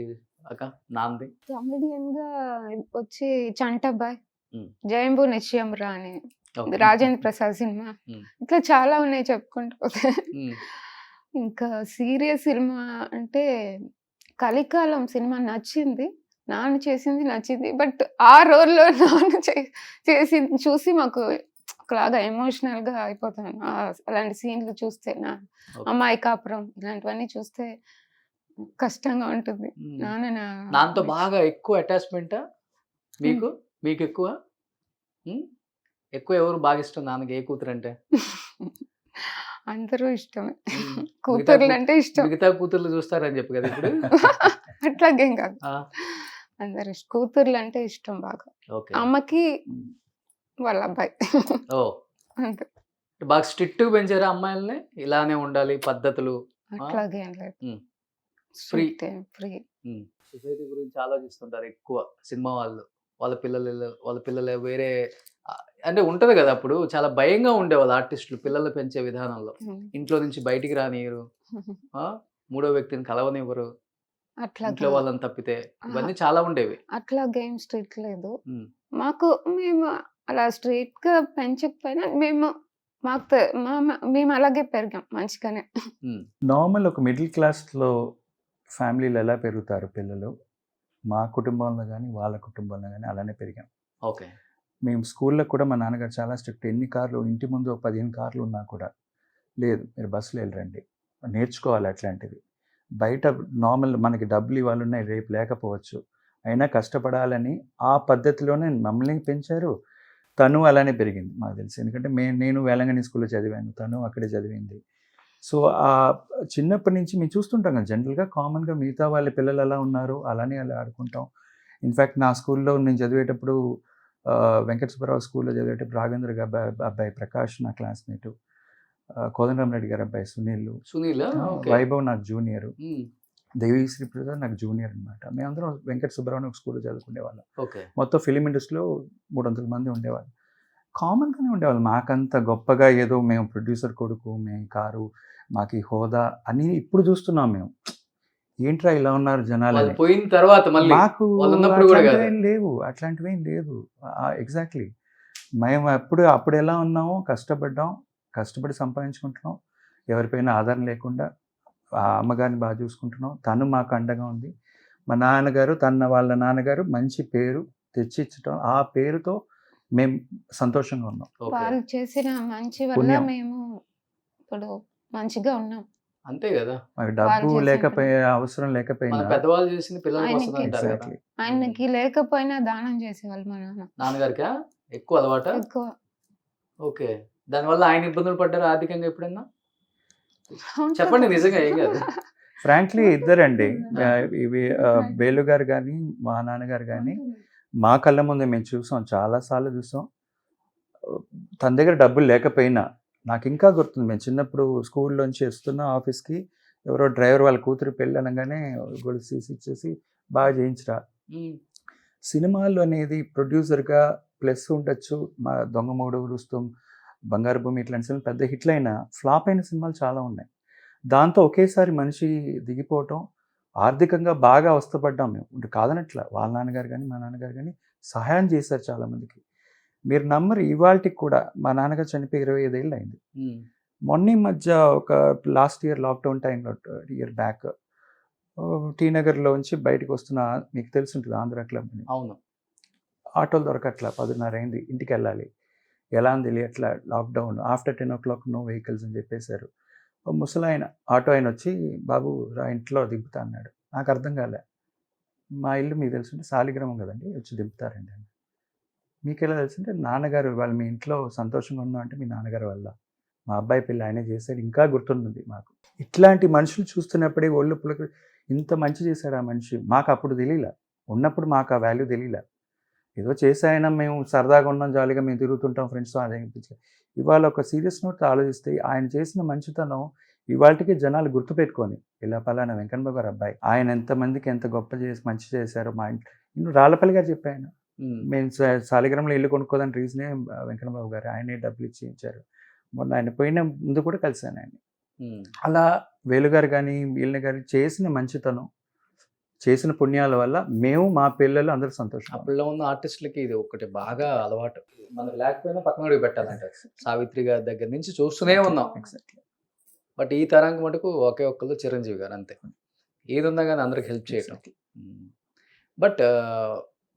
అక్క? నాంది కామెడియన్ గా వచ్చి చంటబ్బాయ్, ఉమ్. జయంబు నిశ్చయం రా అని Okay. రాజేంద్ర ప్రసాద్ సినిమా. ఉమ్. ఇట్లా చాలా ఉన్నాయి చెప్పుకుంటూ పోతే. ఉమ్. ఇంకా సీరియస్ సినిమా అంటే కలికాలం సినిమా నచ్చింది, నాన్న చేసింది నచ్చింది. బట్ ఆ రోల్లో నాన్న చేసింది చూసి మాకు ఒకలాగా ఎమోషనల్ గా అయిపోతాను. అలాంటి సీన్లు చూస్తే Okay. అమ్మాయి కాపురం ఇలాంటివన్నీ చూస్తే కష్టంగా ఉంటుంది. ఉమ్. నాన్న నాతో బాగా ఎక్కువ అటాచ్మెంటా మీకు? మీకు ఎక్కువ ఎక్కువ ఎవరు బాగా ఇష్టం నాన్నకి? ఏ కూతురు అంటే? అందరూ ఇష్టమే, ఉమ్. కూతుర్లు అంటే ఇష్టం. మిగతా కూతుర్లు చూస్తారని చెప్పు కదా ఇప్పుడు. అట్లాగేం కాదు, ఆ, అందరు కూతుర్లు అంటే ఇష్టం బాగా. ఓకే. అమ్మకి వాళ్ళ అబ్బాయి ఓ, అంతే. బాగా స్ట్రిక్ట్ గా పెంచారా అమ్మాయిల్ని? ఇలానే ఉండాలి పద్ధతులు. అట్లాగేం లేదు, ఉమ్. ఫ్రీ. ఫ్రీ. సొసైటీ గురించి ఆలోచిస్తుంటారు ఎక్కువ సినిమా వాళ్ళు. వాళ్ళ పిల్లలు వేరే అంటే ఉంటది కదా. అప్పుడు చాలా భయంగా ఉండేవాళ్ళు ఆర్టిస్టులు పిల్లలు పెంచే విధానంలో. ఇంట్లో నుంచి బయటికి రానియరు, మూడో వ్యక్తిని కలవనివ్వరు, అట్లా ఇంట్లో వాళ్ళని తప్పితే. ఇవన్నీ చాలా ఉండేవి. అట్లా గేమ్ స్ట్రీట్ లేదు ఉమ్. మాకు. మేము అలా స్ట్రీట్ గా పెంచకపోయినా మేము అలాగే పెరిగాం మంచిగానే. ఉమ్. నార్మల్ ఒక మిడిల్ క్లాస్లో ఫ్యామిలీలు ఎలా పెరుగుతారు పిల్లలు, మా కుటుంబంలో కానీ వాళ్ళ కుటుంబంలో కానీ అలానే పెరిగాం. ఓకే. మేము స్కూల్లో కూడా మా నాన్నగారు చాలా స్ట్రిక్ట్. ఎన్ని కార్లు, ఇంటి ముందు 15 కార్లు ఉన్నా కూడా లేదు మీరు బస్సులో వెళ్ళరండి, నేర్చుకోవాలి అట్లాంటివి. బయట నార్మల్ మనకి డబ్బులు ఇవాళ ఉన్నాయి రేపు లేకపోవచ్చు, అయినా కష్టపడాలని ఆ పద్ధతిలోనే మమ్మల్ని పెంచారు. తను అలానే పెరిగింది మాకు తెలిసి. ఎందుకంటే నేను వేలంగిని స్కూల్లో చదివాను, తను అక్కడే చదివింది. సో ఆ చిన్నప్పటి నుంచి మేము చూస్తుంటాం కదా, జనరల్గా కామన్గా మిగతా వాళ్ళ పిల్లలు ఎలా ఉన్నారు అలానే అలా ఆడుకుంటాం. ఇన్ఫ్యాక్ట్ నా స్కూల్లో నేను చదివేటప్పుడు వెంకట సుబ్బారావు స్కూల్లో చదివేటప్పుడు రాఘవేంద్ర గారి అబ్బాయి ప్రకాష్ నా క్లాస్మేటు, కోదండరామరెడ్డి గారి అబ్బాయి సునీల్, వైభవ్ నాకు జూనియరు, దేవిశ్రీ ప్రసాద్ నాకు జూనియర్ అనమాట. మేమందరం వెంకట సుబ్బారావు స్కూల్లో చదువుకునేవాళ్ళం. ఓకే. మొత్తం ఫిలిం ఇండస్ట్రీలో 300 మంది ఉండేవాళ్ళు. కామన్గానే ఉండేవాళ్ళు. మాకంత గొప్పగా ఏదో మేము ప్రొడ్యూసర్ కొడుకు, మేము కారు, మాకు ఈ హోదా అని ఇప్పుడు చూస్తున్నాం మేము. ఏంట్రా ఇలా ఉన్నారు జనాలు, పోయిన తర్వాత మళ్ళీ మాకు అట్లాంటివి ఏం లేవు. ఎగ్జాక్ట్లీ మేము అప్పుడు ఎలా ఉన్నామో కష్టపడి సంపాదించుకుంటున్నాం, ఎవరిపైన ఆధారం లేకుండా ఆ అమ్మగారిని బాగా చూసుకుంటున్నాం. తను మాకు అండగా ఉంది. మా నాన్నగారు వాళ్ళ నాన్నగారు మంచి పేరు తెచ్చిచ్చటం, ఆ పేరుతో మేము సంతోషంగా ఉన్నాం. వాళ్ళు చేసిన మంచి వల్ల పుణ్యం. మేము ఇప్పుడు మంచిగా ఉన్నాం. అంతే కదా. మాకు డబ్బు లేకపోయినా అవసరం లేకపోయినా పెద్దవాళ్ళు చేసింది పిల్లలకి వస్తుంది అంటారు కదా. ఎగ్జాక్ట్లీ ఆయనకి లేకపోయినా దానం చేసేవాళ్ళు మా నాన్న నాన్నగారికి ఎక్కువ అలవాట. ఎక్కువ. ఓకే. దానివల్ల ఆయన ఇబ్బందులు పడ్డారు ఆర్థికంగా ఎప్పుడైనా? చెప్పండి నిజంగా, ఏం కాదు. ఫ్రాంక్లీ ఇద్దరండి. ఇవి వేలు గారు కానీ మా నాన్నగారు కానీ మా కళ్ళ ముందే మేము చూసాం, చాలాసార్లు చూసాం. తన దగ్గర డబ్బులు లేకపోయినా నాకు ఇంకా గుర్తుంది, మేము చిన్నప్పుడు స్కూల్లోంచి వస్తున్న ఆఫీస్కి ఎవరో డ్రైవర్ వాళ్ళ కూతురు పెళ్ళి అనగానే గొలుసు ఇచ్చేసి బాగా చేయించరా. సినిమాలు అనేది ప్రొడ్యూసర్గా ప్లస్ ఉండొచ్చు. మా దొంగమూడు, రుస్తుం, బంగారు భూమి ఇట్లాంటి సినిమాలు పెద్ద హిట్లు అయినా ఫ్లాప్ అయిన సినిమాలు చాలా ఉన్నాయి. దాంతో ఒకేసారి మనిషి దిగిపోవటం, ఆర్థికంగా బాగా అవస్థపడ్డాం మేము. అంటే కాదనట్లా, వాళ్ళ నాన్నగారు కానీ మా నాన్నగారు కానీ సహాయం చేశారు చాలామందికి. మీరు నమ్మరు, ఇవాళకి కూడా మా నాన్నగారు చనిపోయి 25 ఏళ్ళు అయింది. మొన్న మధ్య ఒక లాస్ట్ ఇయర్ లాక్డౌన్ టైంలో ఇయర్ బ్యాక్ టీ నగర్లోంచి బయటకు వస్తున్న, మీకు తెలిసి ఉంటుంది ఆంధ్ర క్లబ్ అని. అవును. ఆటోలు దొరకట్లా, 10:30 అయింది, ఇంటికి వెళ్ళాలి, ఎలా అని తెలియట్లా, lockdown, after 10 o'clock no vehicles అని చెప్పేశారు. ముసలాయన ఆటో ఆయన వచ్చి బాబు రా ఇంట్లో దింపుతా అన్నాడు. నాకు అర్థం కాలే. మా ఇల్లు మీకు తెలుసుంటే సాలిగ్రామం కదండి, వచ్చి దింపుతారండి అని. మీకు ఎలా తెలుసుంటే నాన్నగారు వాళ్ళు మీ ఇంట్లో సంతోషంగా ఉన్నా అంటే మీ నాన్నగారు వల్ల, మా అబ్బాయి పెళ్ళి ఆయనే చేశాడు, ఇంకా గుర్తుంది మాకు. ఇట్లాంటి మనుషులు చూస్తున్నప్పుడే ఒళ్ళు పులక, ఇంత మంచి చేశాడు ఆ మనిషి. మాకు అప్పుడు తెలియలే, ఉన్నప్పుడు మాకు ఆ వాల్యూ తెలియలే. ఏదో చేసాయన మేము సరదాగా ఉన్నాం, జాలీగా మేము తిరుగుతుంటాం ఫ్రెండ్స్తో, అదే అనిపించలేదు. ఇవాళ ఒక సీరియస్ నోట్ ఆలోచిస్తే ఆయన చేసిన మంచితనం ఇవాళకి జనాలు గుర్తుపెట్టుకొని ఇలా పలానా వెంకన్నబాబు గారు అబ్బాయి, ఆయన ఎంతమందికి ఎంత గొప్ప చేసి మంచి చేశారో మా ఇంట్లో. ఇನ್ನು రాళ్ళపల్లి గారు చెప్పాను, మేము సాలిగ్రామంలో ఇల్లు కొనుక్కోదని రీజనే వెంకన్నబాబు గారు, ఆయనే డబ్బులు ఇచ్చి ఇచ్చారు. మొన్న ఆయన పోయిన ముందు కూడా కలిశాను ఆయన. అలా వేలుగారు కానీ వీళ్ళని గారు చేసిన మంచితనం, చేసిన పుణ్యాల వల్ల మేము మా పిల్లలు అందరూ సంతోషం. అప్పుడులో ఉన్న ఆర్టిస్టులకి ఇది ఒకటి బాగా అలవాటు, మనకు లేకపోయినా పక్కన అడుగు పెట్టాలంటే. సావిత్రి గారి దగ్గర నుంచి చూస్తూనే ఉన్నాం. ఎగ్జాక్ట్లీ. బట్ ఈ తరానికి మటుకు ఒకే ఒక్కళ్ళు చిరంజీవి గారు అంతే, ఏది ఉందా కానీ అందరికి హెల్ప్ చేయటం. బట్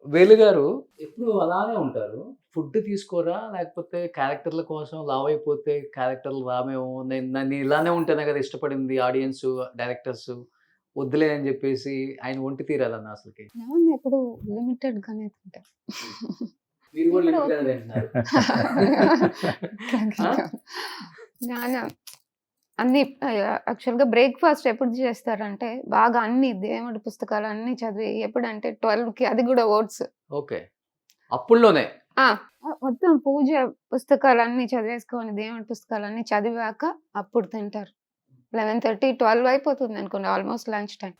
వేలు గారు ఎప్పుడు అలానే ఉంటారు, ఫుడ్ తీసుకోరా, లేకపోతే క్యారెక్టర్ల కోసం లావ్ అయిపోతే క్యారెక్టర్లు రామేమో, నన్ను ఇలానే ఉంటేనే కదా ఇష్టపడింది ఆడియన్స్ డైరెక్టర్స్, వద్దులే అని చెప్పేసి ఆయన ఒంటి తీరాలన్న అసలుకి. నాన్న ఎప్పుడు లిమిటెడ్ గానే తింటారు. మీరు కూడా ఇప్పుడు limit గానే తింటున్నారు. నాన్న అన్ని యాక్చువల్గా బ్రేక్ఫాస్ట్ ఎప్పుడు చేస్తారంటే బాగా అన్ని దేవుడి పుస్తకాలు అన్ని చదివి, ఎప్పుడంటే 12కి, అది కూడా ఓట్స్. ఓకే, అప్పుల్లోనే మొత్తం పూజ పుస్తకాలు అన్ని చదివేసుకొని దేవుడి పుస్తకాలు అన్ని చదివాక అప్పుడు తింటారు. 11:30, 12 అయిపోతుంది అనుకోండి, ఆల్మోస్ట్ లంచ్ టైం.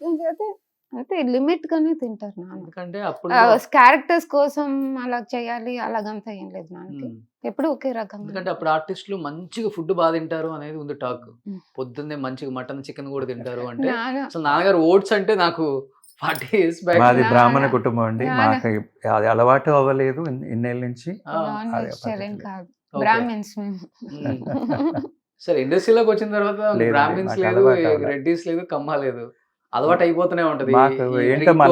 అంటే లిమిట్ గానే తింటారు నాన్న. ఎందుకంటే అప్పుడు క్యారెక్టర్స్ కోసం అలా చేయాలి అలాగంతా ఏం లేదు నాన్నకి, ఎప్పుడు ఒకే రకంగా. ఎందుకంటే అప్పుడు ఆర్టిస్టులు మంచిగా ఫుడ్ బాగా తింటారు అనేది ఉంది టాక్. పొద్దున్నే మంచిగా మటన్ చికెన్ కూడా తింటారు అంటే. నాన్న అసలు నాన్నగారు ఓట్స్ అంటే నాకు 40 years back మాది నాన్న- బ్రాహ్మణ కుటుంబం అండి, నాన్న- మాకు అది అలవాటు అవ్వలేదు ఇన్నేళ్ళ నుంచి. నాన్ అదే వెజిటేరియన్ పద్ధతి. కాదు, Okay. బ్రాహ్మిన్స్ మేము. సరే, ఇండస్ట్రీలోకి వచ్చిన తర్వాత లేదు, బ్రాహ్మిన్స్ మాకు లేదు, అలవాటు అవ్వలేదు. రెడ్డిస్ లేదు, కమ్మ లేదు, అలవాటు అయిపోతూనే ఉంటది. మాకు ఏంటో మా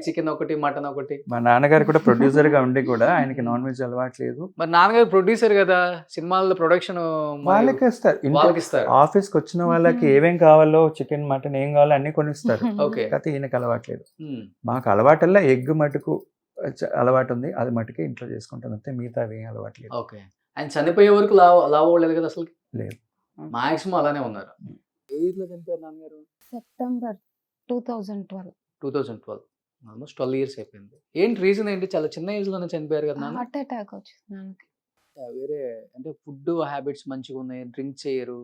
చికెన్ ఒకటి, మటన్ ఒకటి. మా నాన్నగారు కూడా ప్రొడ్యూసర్ గా ఉండి కూడా ఆయనకి నాన్ వెజ్ అలవాట్లేదు. మరి నాన్నగారు ప్రొడ్యూసర్ కదా, సినిమాల్లో ప్రొడక్షన్ వాళ్ళకి ఇస్తారు, వాళ్ళకి ఇస్తారు. ఆఫీస్కి వచ్చిన వాళ్ళకి ఏమేం కావాలో చికెన్ మటన్ ఏం కావాలో అన్ని కొనిస్తారు. ఓకే. కాకపోతే ఈయనకి అలవాట్లేదు. మాకు అలవాటల్లా ఎగ్ మటుకు అలవాటు ఉంది, అది మటుకే ఇంట్లో చేసుకుంటాం అంతే, మిగతా ఏం అలవాట్లేదు. ఓకే. ఆయన చనిపోయే వరకు లావ్ అవ్వలేదు కదా అసలు? లేదు. మాక్సిమం అలానే ఉన్నారు. ఏ ఏజ్ లో చనిపోయారు నాన్నగారు? సెప్టెంబర్ 2012 2012, ఆల్మోస్ట్ 12 years అయిపోయింది. ఏంటి రీజన్ ఏంటి? చాలా చిన్న ఏజ్ లోనే చనిపోయారు కదా నాన్న. హార్ట్ అటాక్ వచ్చింది నాన్నకి. వేరే అంటే ఫుడ్ హ్యాబిట్స్ మంచిగా ఉన్నాయి, డ్రింక్ చేయరు,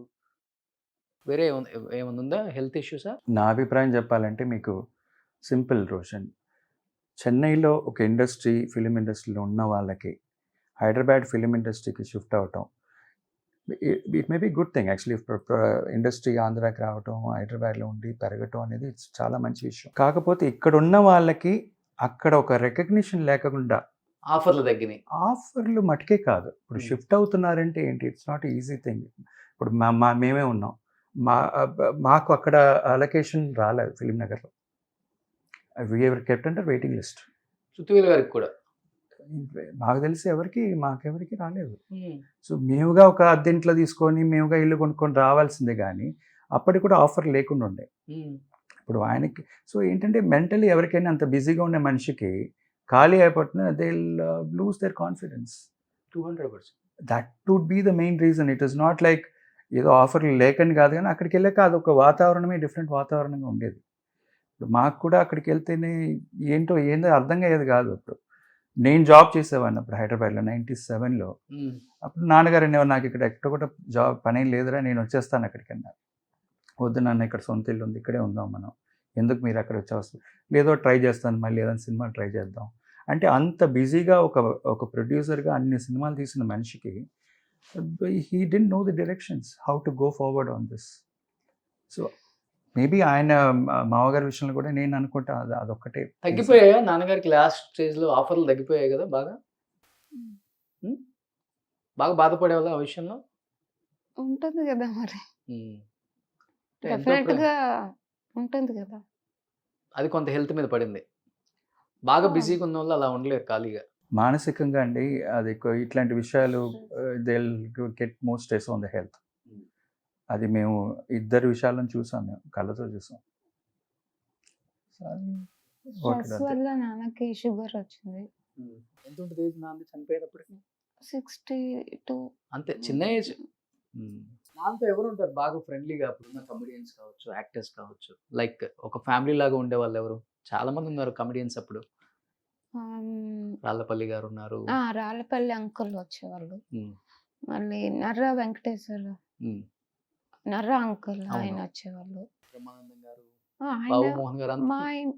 వేరే ఏమైనా ఉందా హెల్త్ ఇష్యూసా? నా అభిప్రాయం చెప్పాలంటే మీకు సింపుల్ రోషన్, చెన్నైలో ఒక ఇండస్ట్రీ, ఫిలిం ఇండస్ట్రీలో ఉన్న వాళ్ళకి హైదరాబాద్ ఫిలిం ఇండస్ట్రీకి షిఫ్ట్ అవటం, it may be good thing actually. Industry ఆంధ్రాకి రావటం, హైదరాబాద్లో ఉండి పెరగటం అనేది చాలా మంచి విషయం. కాకపోతే ఇక్కడ ఉన్న వాళ్ళకి అక్కడ ఒక రికగ్నిషన్ లేకుండా ఆఫర్లు తగ్గినాయి. ఆఫర్లు మటుకే కాదు, ఇప్పుడు షిఫ్ట్ అవుతున్నారంటే ఏంటి, ఇట్స్ నాట్ ఈజీ థింగ్. ఇప్పుడు మేమే ఉన్నాం, మాకు అక్కడ అలొకేషన్ రాలేదు ఫిలిం నగర్లో, we are kept under waiting list. Suthivelu గారికి కూడా నాకు తెలిసి మాకెవరికి రాలేదు. సో మేముగా ఒక అద్దెంట్లో తీసుకొని మేముగా ఇల్లు కొనుక్కొని రావాల్సిందే, కానీ అప్పటికి కూడా ఆఫర్ లేకుండా ఉండే. ఇప్పుడు ఆయనకి సో ఏంటంటే మెంటలీ ఎవరికైనా అంత బిజీగా ఉన్న మనిషికి ఖాళీ అయిపోతున్నా, they lose their confidence. 200%. That would be the main reason. It is not like ఏదో ఆఫర్లు లేకని కాదు, కానీ అక్కడికి వెళ్ళాక అదొక వాతావరణమే డిఫరెంట్ వాతావరణంగా ఉండేది. ఇప్పుడు మాకు కూడా అక్కడికి వెళ్తేనే ఏంటో అర్థం అయ్యేది కాదు. ఇప్పుడు నేను జాబ్ చేసేవాడిని అప్పుడు హైదరాబాద్లో 97లో. అప్పుడు నాన్నగారు అనేవారు, నాకు ఇక్కడ ఎక్కడ కూడా జాబ్ పని లేదురా, నేను వచ్చేస్తాను అక్కడికి అన్నారు. వద్దు నాన్న, ఇక్కడ సొంత ఇల్లు ఉంది, ఇక్కడే ఉందాం మనం, ఎందుకు మీరు అక్కడ వచ్చేస్తారు, లేదో ట్రై చేస్తాను మళ్ళీ ఏదైనా సినిమా ట్రై చేద్దాం అంటే. అంత బిజీగా ఒక ప్రొడ్యూసర్గా అన్ని సినిమాలు తీసిన మనిషికి he didn't know the directions, how to go forward on this. So maybe ఆయన మామగారి విషయంలో కూడా నేను అనుకుంటా అదొక్కటే. తగ్గిపోయాయా నాన్నగారికి లాస్ట్ స్టేజ్ లో? ఆఫర్లు తగ్గిపోయాయి కదా బాగా? బాగా బాధపడేవాళ్ళ ఆ విషయంలో? ఉంటుంది కదా మరి, అంటే ఎంతో డెఫినెట్ గా ఉంటుంది కదా. అది కొంత హెల్త్ మీద పడింది. బాగా బిజీగా ఉన్న వాళ్ళు అలా ఉండలేరు ఖాళీగా. మానసికంగా అండి అది ఇట్లాంటి విషయాలు they get more stress on the health. అది మేము ఇద్దరు విషయాలను చూసాం, మేము కళ్ళతో చూసాం. స్ట్రెస్ వల్ల నాన్నకి షుగర్ వచ్చింది. ఎంత ఉంటుంది ఏజ్ నాన్న చనిపోయేటప్పటికి? 62. అంతే, చిన్న ఏజ్. నాన్నతో ఎవరు ఉంటారు బాగా ఫ్రెండ్లీగా? అప్పుడున్న కమెడియన్స్ కావచ్చు, యాక్టర్స్ కావచ్చు, లైక్ ఒక ఫ్యామిలీ లాగా ఉండే వాళ్ళు ఎవరు? చాలా మంది ఉన్నారు కమెడియన్స్ అప్పుడు. రాళ్ళపల్లి గారు ఉన్నారు, రాళ్ళపల్లి అంకుల్ వచ్చేవాళ్ళు, మళ్ళీ నర్రా వెంకటేశ్వర నర్రా అంకుల్ అవును. ఆయన వచ్చేవాళ్ళు. బ్రహ్మానందం గారు, ఆయన బాబు మోహన్ గారు మా అంతా ఇన్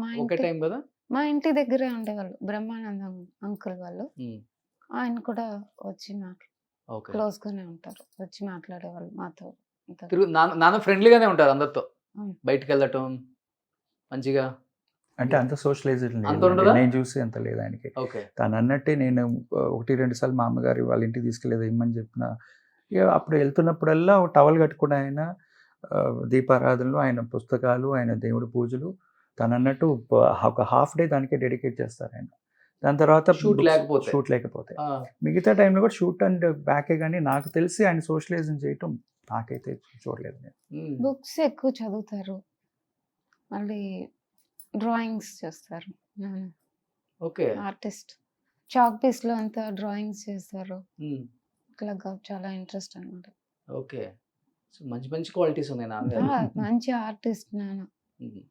మా ఒకే ఇంటి టైం కదా. మా ఇంటి దగ్గరే ఉండేవాళ్ళు బ్రహ్మానందం అంకుల్ వాళ్ళు. ఉమ్, ఆయన కూడా వచ్చి ఓకే. క్లోజ్‌గానే ఉంటారు. వచ్చి మాట్లాడేవాళ్ళు మాతో. అంతా. నాన్న ఫ్రెండ్లీగానే ఉంటారు అందరితో, అవును. బయటికి వెళ్ళటం మంచిగా. అంటే అంత సోషలైజ్డ్ అంత లేదు, ఉండదా? నేను చూసి అంత లేదు ఆయనకి. ఓకే. తను అన్నట్టే నేను 1-2 సార్లు మా అమ్మగారు వాళ్ళ ఇంటికి తీసుకెళ్ళేది ఇమ్మని చెప్పిన, ఇక అప్పుడు వెళ్తున్నప్పుడల్లా ఒక టవల్ కట్టుకుని ఆయన దీపారాధనలు, ఆయన పుస్తకాలు, ఆయన దేవుడి పూజలు, తను అన్నట్టు ఒక హాఫ్ డే దానికే డెడికేట్ చేస్తారు ఆయన. దాని తర్వాత Shoot లేకపోతే. షూట్ లేకపోతే ఆ, మిగతా టైంలో కూడా షూట్ అండ్ బ్యాకే, కానీ నాకు తెలిసి ఆయన సోషలైజం చేయటం నాకైతే చూడలేదు నేను. ఉమ్, బుక్స్ ఎక్కువ చదువుతారు. మళ్ళీ డ్రాయింగ్స్ చేస్తారు. ఓకే. ఆర్టిస్ట్. చాక్ పీస్‌లో అంతా డ్రాయింగ్స్ చేస్తారు. ఉమ్, ఇట్లాగా చాలా ఇంట్రెస్ట్ అన్నమాట. ఓకే. సో మంచి మంచి క్వాలిటీస్ ఉన్నాయి నాన్నగారు. మంచి ఆర్టిస్ట్ నాన్న. ఉమ్,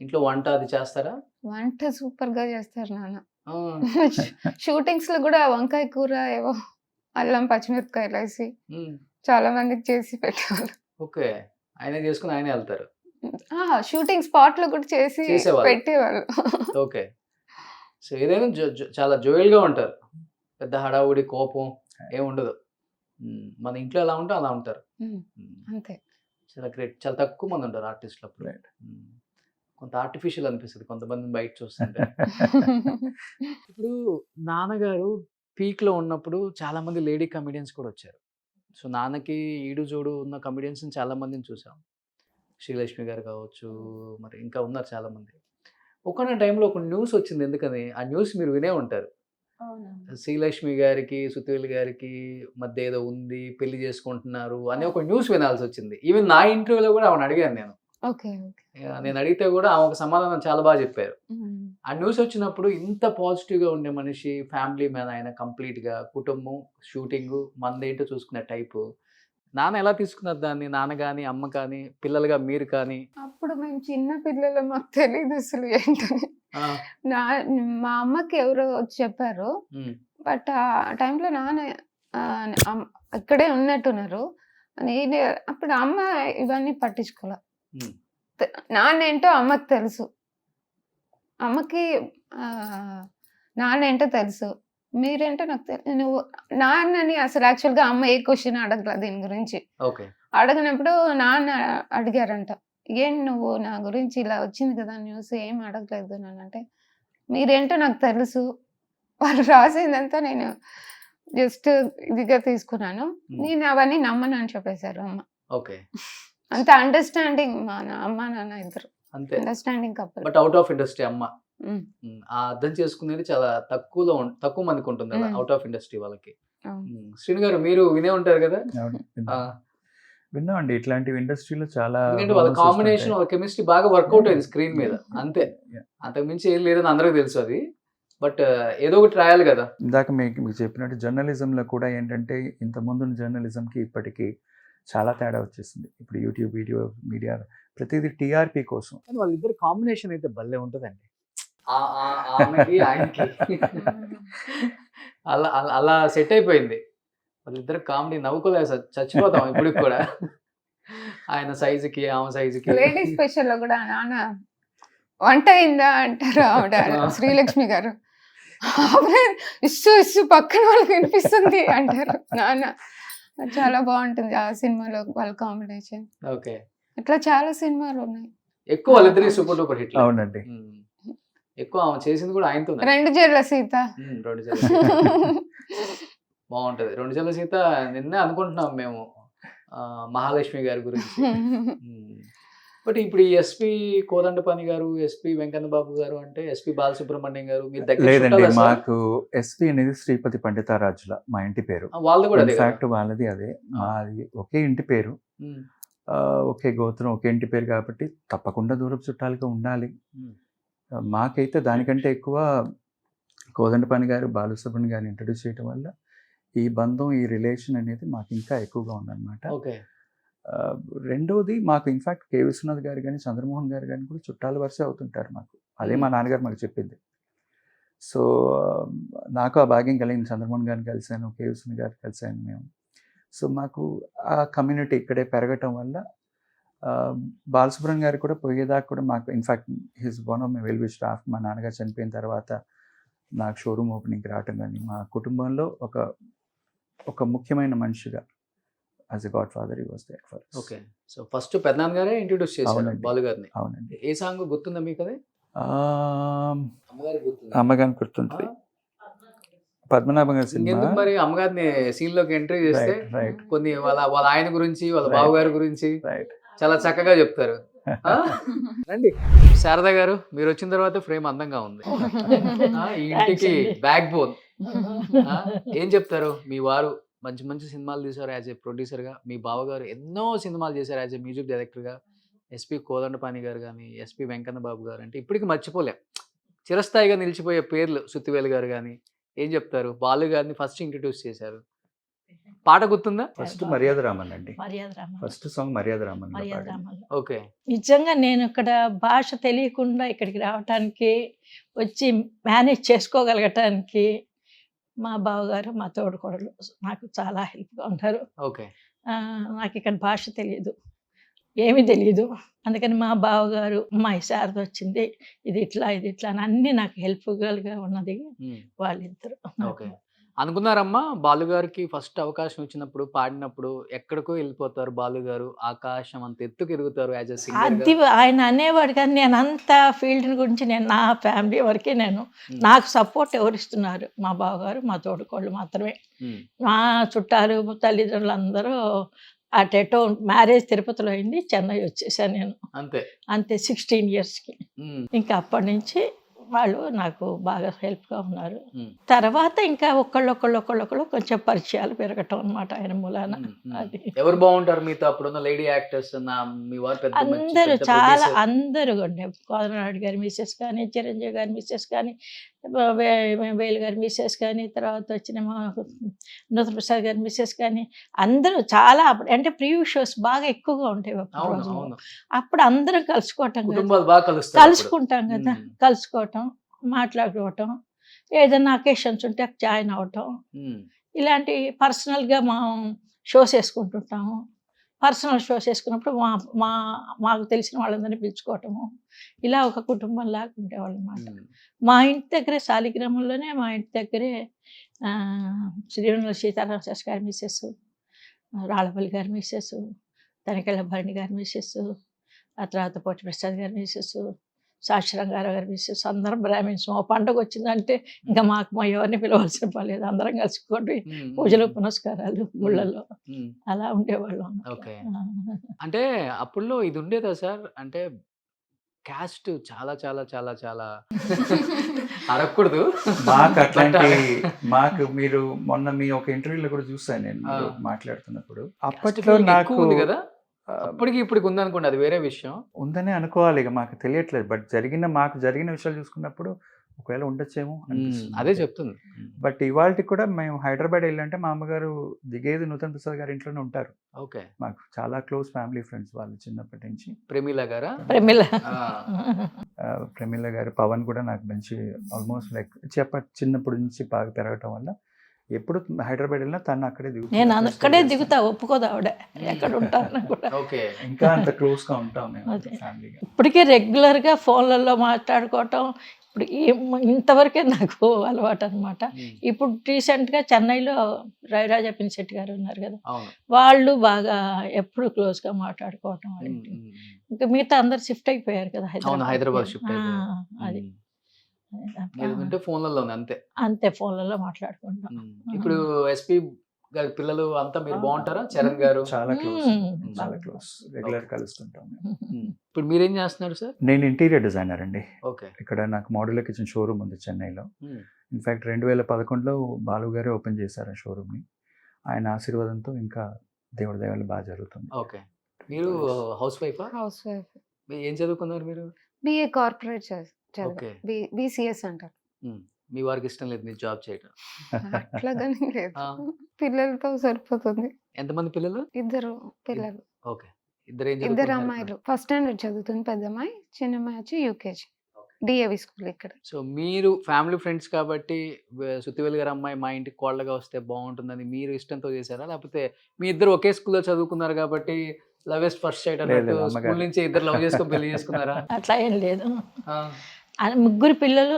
ఇంట్లో వంట అది చేస్తారా? వంట సూపర్‌గా చేస్తారు నాన్న. ఆ, షూటింగ్స్‌లో కూడా వంకాయ కూర ఏవో అల్లం పచ్చిమిరపకాయలు వేసి ఉమ్, చాలా మందికి చేసి పెట్టేవాళ్ళు. ఓకే. ఆయనే చేసుకుని ఆయనే వెళ్తారు. షూటింగ్ స్పాట్‌లో కూడా చేసి చేసేవాళ్ళు. పెట్టేవాళ్ళు. ఓకే. సో ఏదైనా చాలా జోయల్గా ఉంటారు, పెద్ద హడావుడి కోపం ఏముండదు. మన ఇంట్లో ఎలా ఉంటే అలా ఉంటారు. ఉమ్, అంతే. చాలా గ్రేట్. చాలా తక్కువ మంది ఉంటారు ఆర్టిస్టులు అప్పుడు. Right. కొంత ఆర్టిఫిషియల్ అనిపిస్తుంది కొంతమందిని బయట చూస్తుంటే. ఇప్పుడు నాన్నగారు పీక్లో ఉన్నప్పుడు చాలా మంది లేడీ కమెడియన్స్ కూడా వచ్చారు. సో నాన్నకి ఈడు జోడు ఉన్న కమెడియన్స్ని చాలా మందిని చూసాం. శ్రీలక్ష్మి గారు కావచ్చు, మరి ఇంకా ఉన్నారు చాలా మంది. ఒకనొక టైంలో ఒక న్యూస్ వచ్చింది, ఎందుకని ఆ న్యూస్ మీరు వినే ఉంటారు. శ్రీలక్ష్మి గారికి సుతీల్ గారికి మధ్య ఏదో ఉంది, పెళ్లి చేసుకుంటున్నారు అనే ఒక న్యూస్ వినాల్సి వచ్చింది. ఈవెన్ నా ఇంటర్వ్యూలో కూడా ఆమెను అడిగాను నేను. ఓకే. నేను అడిగితే కూడా ఆమె ఒక సమాధానం చాలా బాగా చెప్పారు. ఉమ్. ఆ న్యూస్ వచ్చినప్పుడు ఇంత పాజిటివ్గా ఉండే మనిషి, ఫ్యామిలీ మ్యాన్ ఆయన, కంప్లీట్గా కుటుంబం, షూటింగ్ మందేంటో చూసుకునే టైపు. నాన్న ఎలా తీసుకున్నారు దాన్ని? నాన్న కానీ, అమ్మ కానీ, పిల్లలుగా మీరు కానీ? అప్పుడు మేము చిన్న పిల్లలు, మాకు తెలియదు అసలు ఏంటని. ఆ, మా అమ్మకి ఎవరో వచ్చి చెప్పారు. ఉమ్, బట్ ఆ టైంలో నాన్న ఇక్కడే ఉన్నట్టున్నారు. నేను అప్పుడు అమ్మ ఇవన్నీ పట్టించుకోలే. ఉమ్, నాన్న ఏంటో అమ్మకి తెలుసు. అమ్మకి నాన్న ఏంటో తెలుసు, మీరేంటో నాకు తెలుసు. నువ్వు నాన్నని అసలు యాక్చువల్గా అమ్మ ఏ క్వశ్చన్ అడగల దీని గురించి. ఓకే. అడగనప్పుడు నాన్న అడిగారంట, ఏం నువ్వు నా గురించి ఇలా వచ్చింది కదా న్యూస్, ఏం అడగలేదు నన్ను అంటే, మీరేంటో నాకు తెలుసు, వాళ్ళు రాసిందంతా నేను జస్ట్ ఇదిగా తీసుకున్నాను, నేను అవన్నీ నమ్మను అని చెప్పేశారు అమ్మ. ఓకే. అంత అండర్స్టాండింగ్ మా అమ్మ నాన్న ఇద్దరు అంతే. Understanding couple. But out of industry అమ్మ. ఆ అర్థం చేసుకునేది చాలా తక్కువ మందికి ఉంటుంది కదా, అవుట్ ఆఫ్ ఇండస్ట్రీ వాళ్ళకి. శ్రీను గారు మీరు వినే ఉంటారు కదా. అవును, విన్నామండి. ఇట్లాంటివి ఇండస్ట్రీలో చాలా, ఎందుకంటే వాళ్ళ కాంబినేషన్, వాళ్ళ కెమిస్ట్రీ బాగా వర్కౌట్ అయింది స్క్రీన్ మీద, అంతే. అంతకుమించి ఏం లేదని అందరికీ తెలుసు అది. బట్ ఏదో ఒకటి రాయాలి కదా. ఇందాక మీకు చెప్పినట్టు జర్నలిజంలో కూడా ఏంటంటే, ఇంతకుముందు జర్నలిజంకి ఇప్పటికీ చాలా తేడా వచ్చేసింది. ఇప్పుడు యూట్యూబ్ వీడియో మీడియా ప్రతిదీ టీఆర్పీ కోసం. కానీ వాళ్ళిద్దరు కాంబినేషన్ అయితే భలే ఉంటుందండి, ఆమెకి ఆయనకి. అలా అలా సెట్ అయిపోయింది వాళ్ళిద్దరు కామెడీ. నవ్వుకోలేదు, చచ్చిపోతాం ఇప్పటికి కూడా. ఆయన సైజుకి ఆమె సైజుకి. లేడీ స్పెషల్ లో కూడా నాన్న వంట అయిందా అంటారు ఆవిడ, శ్రీలక్ష్మి గారు. ఇస్సు పక్కన వాళ్ళకి వినిపిస్తుంది అంటారు నాన్న. చాలా బాగుంటుంది ఆ సినిమాలో వాళ్ళ కాంబినేషన్. ఓకే. ఇట్లా చాలా సినిమాలు ఉన్నాయి. ఎక్కువ వాళ్ళిద్దరి సూపర్ డూపర్ హిట్. అవునండి. ఎక్కువ ఆమె చేసింది కూడా ఆయనతో. రెండు జల్ల సీత. బాగుంటది. రెండు జల్ల సీత నిన్నే అనుకుంటున్నాం మేము మహాలక్ష్మి గారి గురించి. బట్ ఇప్పుడు ఈ ఎస్పి కోదండపాణి గారు, ఎస్పి వెంకన్న బాబు గారు అంటే ఎస్పి బాలసుబ్రహ్మణ్యం గారు మీ దగ్గర? లేదండి, మాకు ఎస్పి అనేది శ్రీపతి పండితారాజుల మా ఇంటి పేరు. వాళ్ళది కూడా అదే. ఇన్ఫాక్ట్ వాళ్ళది అదే. మాది ఒకే ఇంటి పేరు, ఒకే గోత్రం, ఒకే ఇంటి పేరు కాబట్టి తప్పకుండా దూరపు చుట్టాలుగా ఉండాలి. మాకైతే దానికంటే ఎక్కువ కోదండపాణి గారు, బాలసుబ్రహ్మణ్యం గారిని ఇంట్రడ్యూస్ చేయడం వల్ల ఈ బంధం, ఈ రిలేషన్ అనేది మాకు ఇంకా ఎక్కువగా ఉందన్నమాట. ఓకే. రెండోది, మాకు ఇన్ఫాక్ట్ కే విశ్వనాథ్ గారు కానీ, చంద్రమోహన్ గారు కానీ కూడా చుట్టాల వరుసే అవుతుంటారు మాకు. అదే మా నాన్నగారు మాకు చెప్పింది. సో నాకు ఆ భాగ్యం కలిగింది. చంద్రమోహన్ గారిని కలిశాను, కే విశ్వనాథ్ గారిని కలిశాను మేము. సో మాకు ఆ కమ్యూనిటీ ఇక్కడే పెరగటం వల్ల బాలసుబ్రహ్మణ్యం గారు కూడా పోయేదాకా కూడా మాకు in fact his one of my well wish staff. మా నాన్నగారు చనిపోయిన తర్వాత నాకు షోరూమ్ ఓపెనింగ్కి రావటం కానీ మా కుటుంబంలో ఒక ముఖ్యమైన మనిషిగా as a god father he was there for. Okay. So first పెద్దనాన్న గారే ఇంట్రొడ్యూస్ చేశారు అవునండి. బాలు గారిని. అవునండి. ఏ సాంగ్ గుర్తుందా మీకు? అది అమ్మగారికి గుర్తుందా? అమ్మగారిని గుర్తుంటుంది. పద్మనాభం గారి సినిమా. ఇంకెందుకు మరి అమ్మగారిని సీన్ లోకి ఎంట్రీ చేస్తే రైట్ కొన్ని వాళ్ళ ఆయన గురించి వాళ్ళ Right. బావగారి గురించి రైట్. చాలా చక్కగా చెప్తారు. ఆ? రండి శారద గారు, మీరు వచ్చిన తర్వాత ఫ్రేమ్ అందంగా ఉంది. ఈ ఇంటికి బ్యాక్ బోన్. ఏం చెప్తారు? మీ వారు మంచి మంచి సినిమాలు తీశారు యాజ్ ఏ ప్రొడ్యూసర్ గా, మీ బావగారు ఎన్నో సినిమాలు చేశారు యాజ్ ఏ మ్యూజిక్ డైరెక్టర్ గా. ఎస్పి కోదండపాణి గారు కానీ, ఎస్పి వెంకన్న బాబు గారు అంటే ఇప్పటికి మర్చిపోలేం, చిరస్థాయిగా నిలిచిపోయే పేర్లు. సుత్తివేలు గారు కానీ. ఏం చెప్తారు? బాలు గారిని ఫస్ట్ ఇంట్రడ్యూస్ చేశారు, పాట గుర్తుందా? ఫస్ట్ మర్యాద రామన్ అండి. మర్యాద రామన్. ఫస్ట్ సాంగ్ మర్యాద రామన్. మర్యాద రామన్. ఓకే. నిజంగా నేను ఇక్కడ భాష తెలియకుండా ఇక్కడికి రావటానికి, వచ్చి మేనేజ్ చేసుకోగలగటానికి మా బావగారు, మా తోడుకోడలు నాకు చాలా హెల్ప్గా ఉన్నారు. ఓకే. నాకు ఇక్కడ భాష తెలియదు, ఏమీ తెలియదు. అందుకని మా బావగారు, మా శారద వచ్చింది, ఇది ఇట్లా ఇది ఇట్లా అని అన్నీ నాకు హెల్ప్ఫుల్గా ఉన్నది వాళ్ళిద్దరు. ఓకే. అనుకున్నారమ్మా బాలు గారికి ఫస్ట్ అవకాశం ఇచ్చినప్పుడు, పాడినప్పుడు ఎక్కడికో వెళ్ళిపోతారు బాలు గారు, ఆకాశం అంత ఎత్తుకు ఎదుగుతారు యాజ్ ఎ సింగర్? అది ఆయన అనేవాడు, కానీ నేను అంత ఫీల్డ్ గురించి నేను నా ఫ్యామిలీ వరకే, నాకు సపోర్ట్ ఎవరు ఇస్తున్నారు? మా బావగారు, మా తోడుకోళ్ళు మాత్రమే. మా చుట్టాలు తల్లిదండ్రులు అందరూ అటెటో మ్యారేజ్ తిరుపతిలో అయింది, చెన్నై వచ్చేసాను నేను. అంతే 16 yearsకి. ఇంకా అప్పటి నుంచి వాళ్ళు నాకు బాగా హెల్ప్గా ఉన్నారు. తర్వాత ఇంకా ఒకళ్ళు కొంచెం పరిచయాలు పెరగటం అన్నమాట ఆయన మూలాన. అది ఎవరు బాగుంటారు మీతో అప్పుడున్న లేడీ యాక్టర్స్? మీ వారు పెద్ద అందరూ చాలా అందరూ ఉండే, కోదనాయుడు గారి మిస్సెస్ కానీ, చిరంజీవి గారి మిస్సెస్ కానీ, వేలు గారి మిస్సెస్ కానీ, తర్వాత వచ్చిన మా నూతన ప్రసాద్ గారి మిస్సెస్ కానీ, అందరూ చాలా అంటే ప్రివ్యూ షోస్ బాగా ఎక్కువగా ఉంటాయి రోజులు. అప్పుడు అందరం కలుసుకుంటాం కదా, కలుసుకోవటం, మాట్లాడుకోవటం, ఏదైనా అకేషన్స్ ఉంటే జాయిన్ అవటం, ఇలాంటి పర్సనల్గా మనం షోస్ వేసుకుంటుంటాము. పర్సనల్ షోస్ వేసుకున్నప్పుడు మాకు తెలిసిన వాళ్ళందరినీ పిలుచుకోవటము, ఇలా ఒక కుటుంబంలాగా ఉండేవాళ్ళు అన్నమాట. మా ఇంటి దగ్గరే, శాలిగ్రామంలోనే మా ఇంటి దగ్గరే శ్రీవెన్నెల సీతారామ శాస్త్రి గారి మిస్సెస్, రాళ్ళపల్లి గారి మిస్సెస్, తనికెళ్ళ భరణి గారి మిస్సెస్, ఆ తర్వాత పోటి ప్రసాద్ గారి మిస్సెస్, సాక్షిరంగారావు గారి మిస్సెస్, అందరం బ్రాహ్మిన్స్. మా పండుగ వచ్చిందంటే ఇంకా మా ఎవరిని పిలవాల్సిన పర్లేదు, అందరం కలుసుకోండి, పూజలు పునస్కారాలు గుళ్ళల్లో అలా ఉండేవాళ్ళం. అంటే అప్పుడులో ఇది ఉండేదా సార్? అంటే క్యాస్ట్ చాలా చాలా చాలా చాలా అడగకూడదు మాకు అట్లాంటి మాకు మీరు మొన్న మీ ఒక ఇంటర్వ్యూలో కూడా చూసాను నేను మాట్లాడుతున్నప్పుడు. అప్పట్లో నాకు కదా, అప్పటికి ఇప్పటికి ఉందనుకోండి, అది వేరే విషయం. ఉందనే అనుకోవాలి, ఇక మాకు తెలియట్లేదు. బట్ మాకు జరిగిన విషయాలు చూసుకున్నప్పుడు ఒకవేళ ఉండొచ్చేమో అనిపిస్తుంది. అదే చెప్తుంది. బట్ ఇవాళకి కూడా మేము హైదరాబాద్ వెళ్ళంటే మా అమ్మగారు దిగేది నూతన ప్రసాద్ గారి ఇంట్లోనే ఉంటారు. ఓకే. మాకు చాలా క్లోజ్ ఫ్యామిలీ ఫ్రెండ్స్ వాళ్ళు చిన్నప్పటి నుంచి. ప్రమీల గారా? ప్రమీల గారు, పవన్ కూడా నాకు మంచి ఆల్మోస్ట్ లైక్ చిన్నప్పటి నుంచి బాగా పెరగటం వల్ల ఎప్పుడు హైదరాబాద్ వెళ్ళినా తను అక్కడే దిగుతాను. నేను అక్కడే దిగుతా, ఒప్పుకోదు ఆవిడ ఎక్కడ ఉంటాను కూడా. ఇంకా అంత క్లోజ్ గా ఉంటాం మేము ఫ్యామిలీగా. ఇప్పటికే రెగ్యులర్గా ఫోన్లలో మాట్లాడుకోవటం ఇప్పుడు ఇంతవరకే నాకు అలవాటు అనమాట. ఇప్పుడు రీసెంట్గా చెన్నైలో రవిరాజ పినిశెట్టి గారు ఉన్నారు కదా, వాళ్ళు బాగా ఎప్పుడు క్లోజ్గా మాట్లాడుకోవటం. ఇంకా మిగతా అందరు షిఫ్ట్ అయిపోయారు కదా హైదరాబాద్. అది అంతే ఫోన్లలో మాట్లాడుకుంటాం. ఇప్పుడు ఎస్పీ గారి పిల్లలు అంతా మీరు బాగుంటారా? చరణ్ గారు చాలా క్లోజ్, రెగ్యులర్ కలుస్తుంటాం. ఇప్పుడు మీరేం చేస్తున్నారు సార్? నేను ఇంటీరియర్ డిజైనర్ అండి. ఓకే. ఇక్కడ నాకు మోడ్యులర్ కిచెన్ షోరూమ్ ఉంది చెన్నైలో. ఇన్ఫాక్ట్ 2011లో బాలు గారే ఓపెన్ చేశారు ఆ షోరూమ్ని. ఆయన ఆశీర్వాదంతో ఇంకా దేవుడి దయవల్ల బాగా జరుగుతుంది. ఓకే. మీరు హౌస్ వైఫా? House wife. ఏం చదువుకున్నారు మీరు? బిఏ కార్పొరేట్ BCS అంటారు. మీ వారికి ఇష్టం లేదు మీరు జాబ్ చేయడం? అట్లాగని లేదు, పిల్లలతో సరిపోతుంది. ఎంతమంది పిల్లలు? 2 పిల్లలు. ఓకే. 2 అమ్మాయిలు. ఫస్ట్ స్టాండర్డ్ చదువుతుంది పెద్ద అమ్మాయి, చిన్న అమ్మాయి వచ్చి UKG. డిఏవి స్కూల్ ఇక్కడ. సో మీరు ఫ్యామిలీ ఫ్రెండ్స్ కాబట్టి సుత్తివేలు గారి అమ్మాయి మా ఇంటికి కోళ్ళగా వస్తే బాగుంటుందని మీరు ఇష్టంతో చేశారా, లేకపోతే మీ ఇద్దరు ఒకే స్కూల్లో చదువుకున్నారు కాబట్టి లవెస్ట్ ఫస్ట్ సైట్ అన్నట్టు లేదు, అమ్మగారు. స్కూల్ నుంచి ఇద్దరు లవ్ చేసుకొని పెళ్లి చేసుకున్నారా? అట్లా ఏం లేదు. ఆ, ముగ్గురు పిల్లలు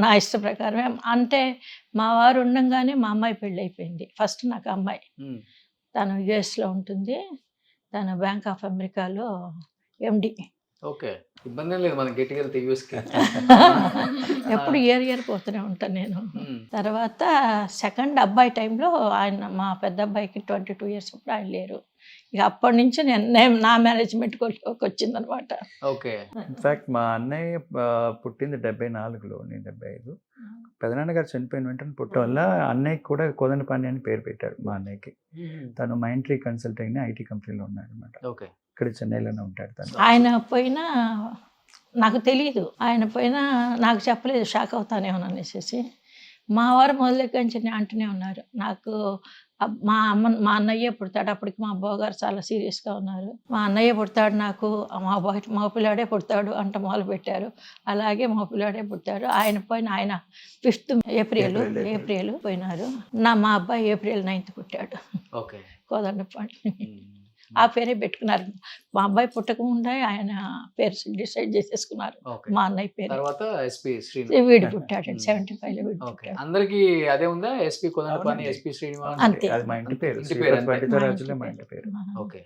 నా ఇష్ట ప్రకారమే. అంటే మా వారు ఉండంగానే మా అమ్మాయి పెళ్ళి అయిపోయింది. ఫస్ట్ నాకు అమ్మాయి, ఉమ్, తను యుఎస్లో ఉంటుంది, తను బ్యాంక్ ఆఫ్ అమెరికాలో ఎండి. ఓకే, ఇబ్బంది ఏం లేదు, మనం గట్టిగా వెళ్తే యూఎస్కి. ఎప్పుడు ఇయర్ పోతూనే ఉంటాను నేను. తర్వాత సెకండ్ అబ్బాయి టైంలో ఆయన, మా పెద్ద అబ్బాయికి 22 years అప్పుడు ఆయన లేరు. ఇక అప్పటి నుంచి నా మేనేజ్మెంట్కి వచ్చిందనమాట. ఓకే, ఇన్ఫ్యాక్ట్ మా అన్నయ్య పుట్టింది 74లో, నేను 75. పెదనాన్నగారు చనిపోయిన వెంటనే పుట్టడం వల్ల అన్నయ్యకి కూడా కోదండపాణి అని పేరు పెట్టారు మా అన్నయ్యకి. తను మైంట్రీ కన్సల్టింగ్ ఐటీ కంపెనీలో ఉన్నాడు అనమాట. ఓకే, ఇక్కడ చెన్నైలోనే ఉంటాడు తను. ఆయన పోయినా నాకు తెలియదు, ఆయన పోయినా నాకు చెప్పలేదు, షాక్ అవుతానేమో అనేసి. మా వారు మొదలెక్కించి అంటూనే ఉన్నారు నాకు, మా అన్నయ్య పుడతాడు, అప్పటికి మా అబ్బగారు చాలా సీరియస్గా ఉన్నారు. మా అన్నయ్య పుడతాడు నాకు, మా పిల్లాడే పుడతాడు అంట మొదలు పెట్టారు. అలాగే మా పిల్లాడే పుట్టాడు. ఆయన పోయిన, ఆయన 5th ఏప్రిల్ పోయినారు. మా అబ్బాయి April 9th పుట్టాడు. ఓకే, కోదండపాణి ఆ పేరే పెట్టుకున్నారు. మా అబ్బాయి పుట్టకముందే ఆయన పేరు డిసైడ్ చేసేసుకున్నారు, ఓకే. మా అన్నయ్య పేరు. తర్వాత ఎస్పీ శ్రీనివాస్. వీడు పుట్టాడు 75లో వీడు ఓకే, పుట్టాడు. అందరికి అదే ఉందా, ఎస్పీ కోదండపాణి, అవునండి. ఎస్పీ శ్రీనివాస్? అంతే. అది మా ఇంటి పేరు, ఇంటి పేరు అంతే. పండితరాజులే మా ఇంటి పేరు. Okay,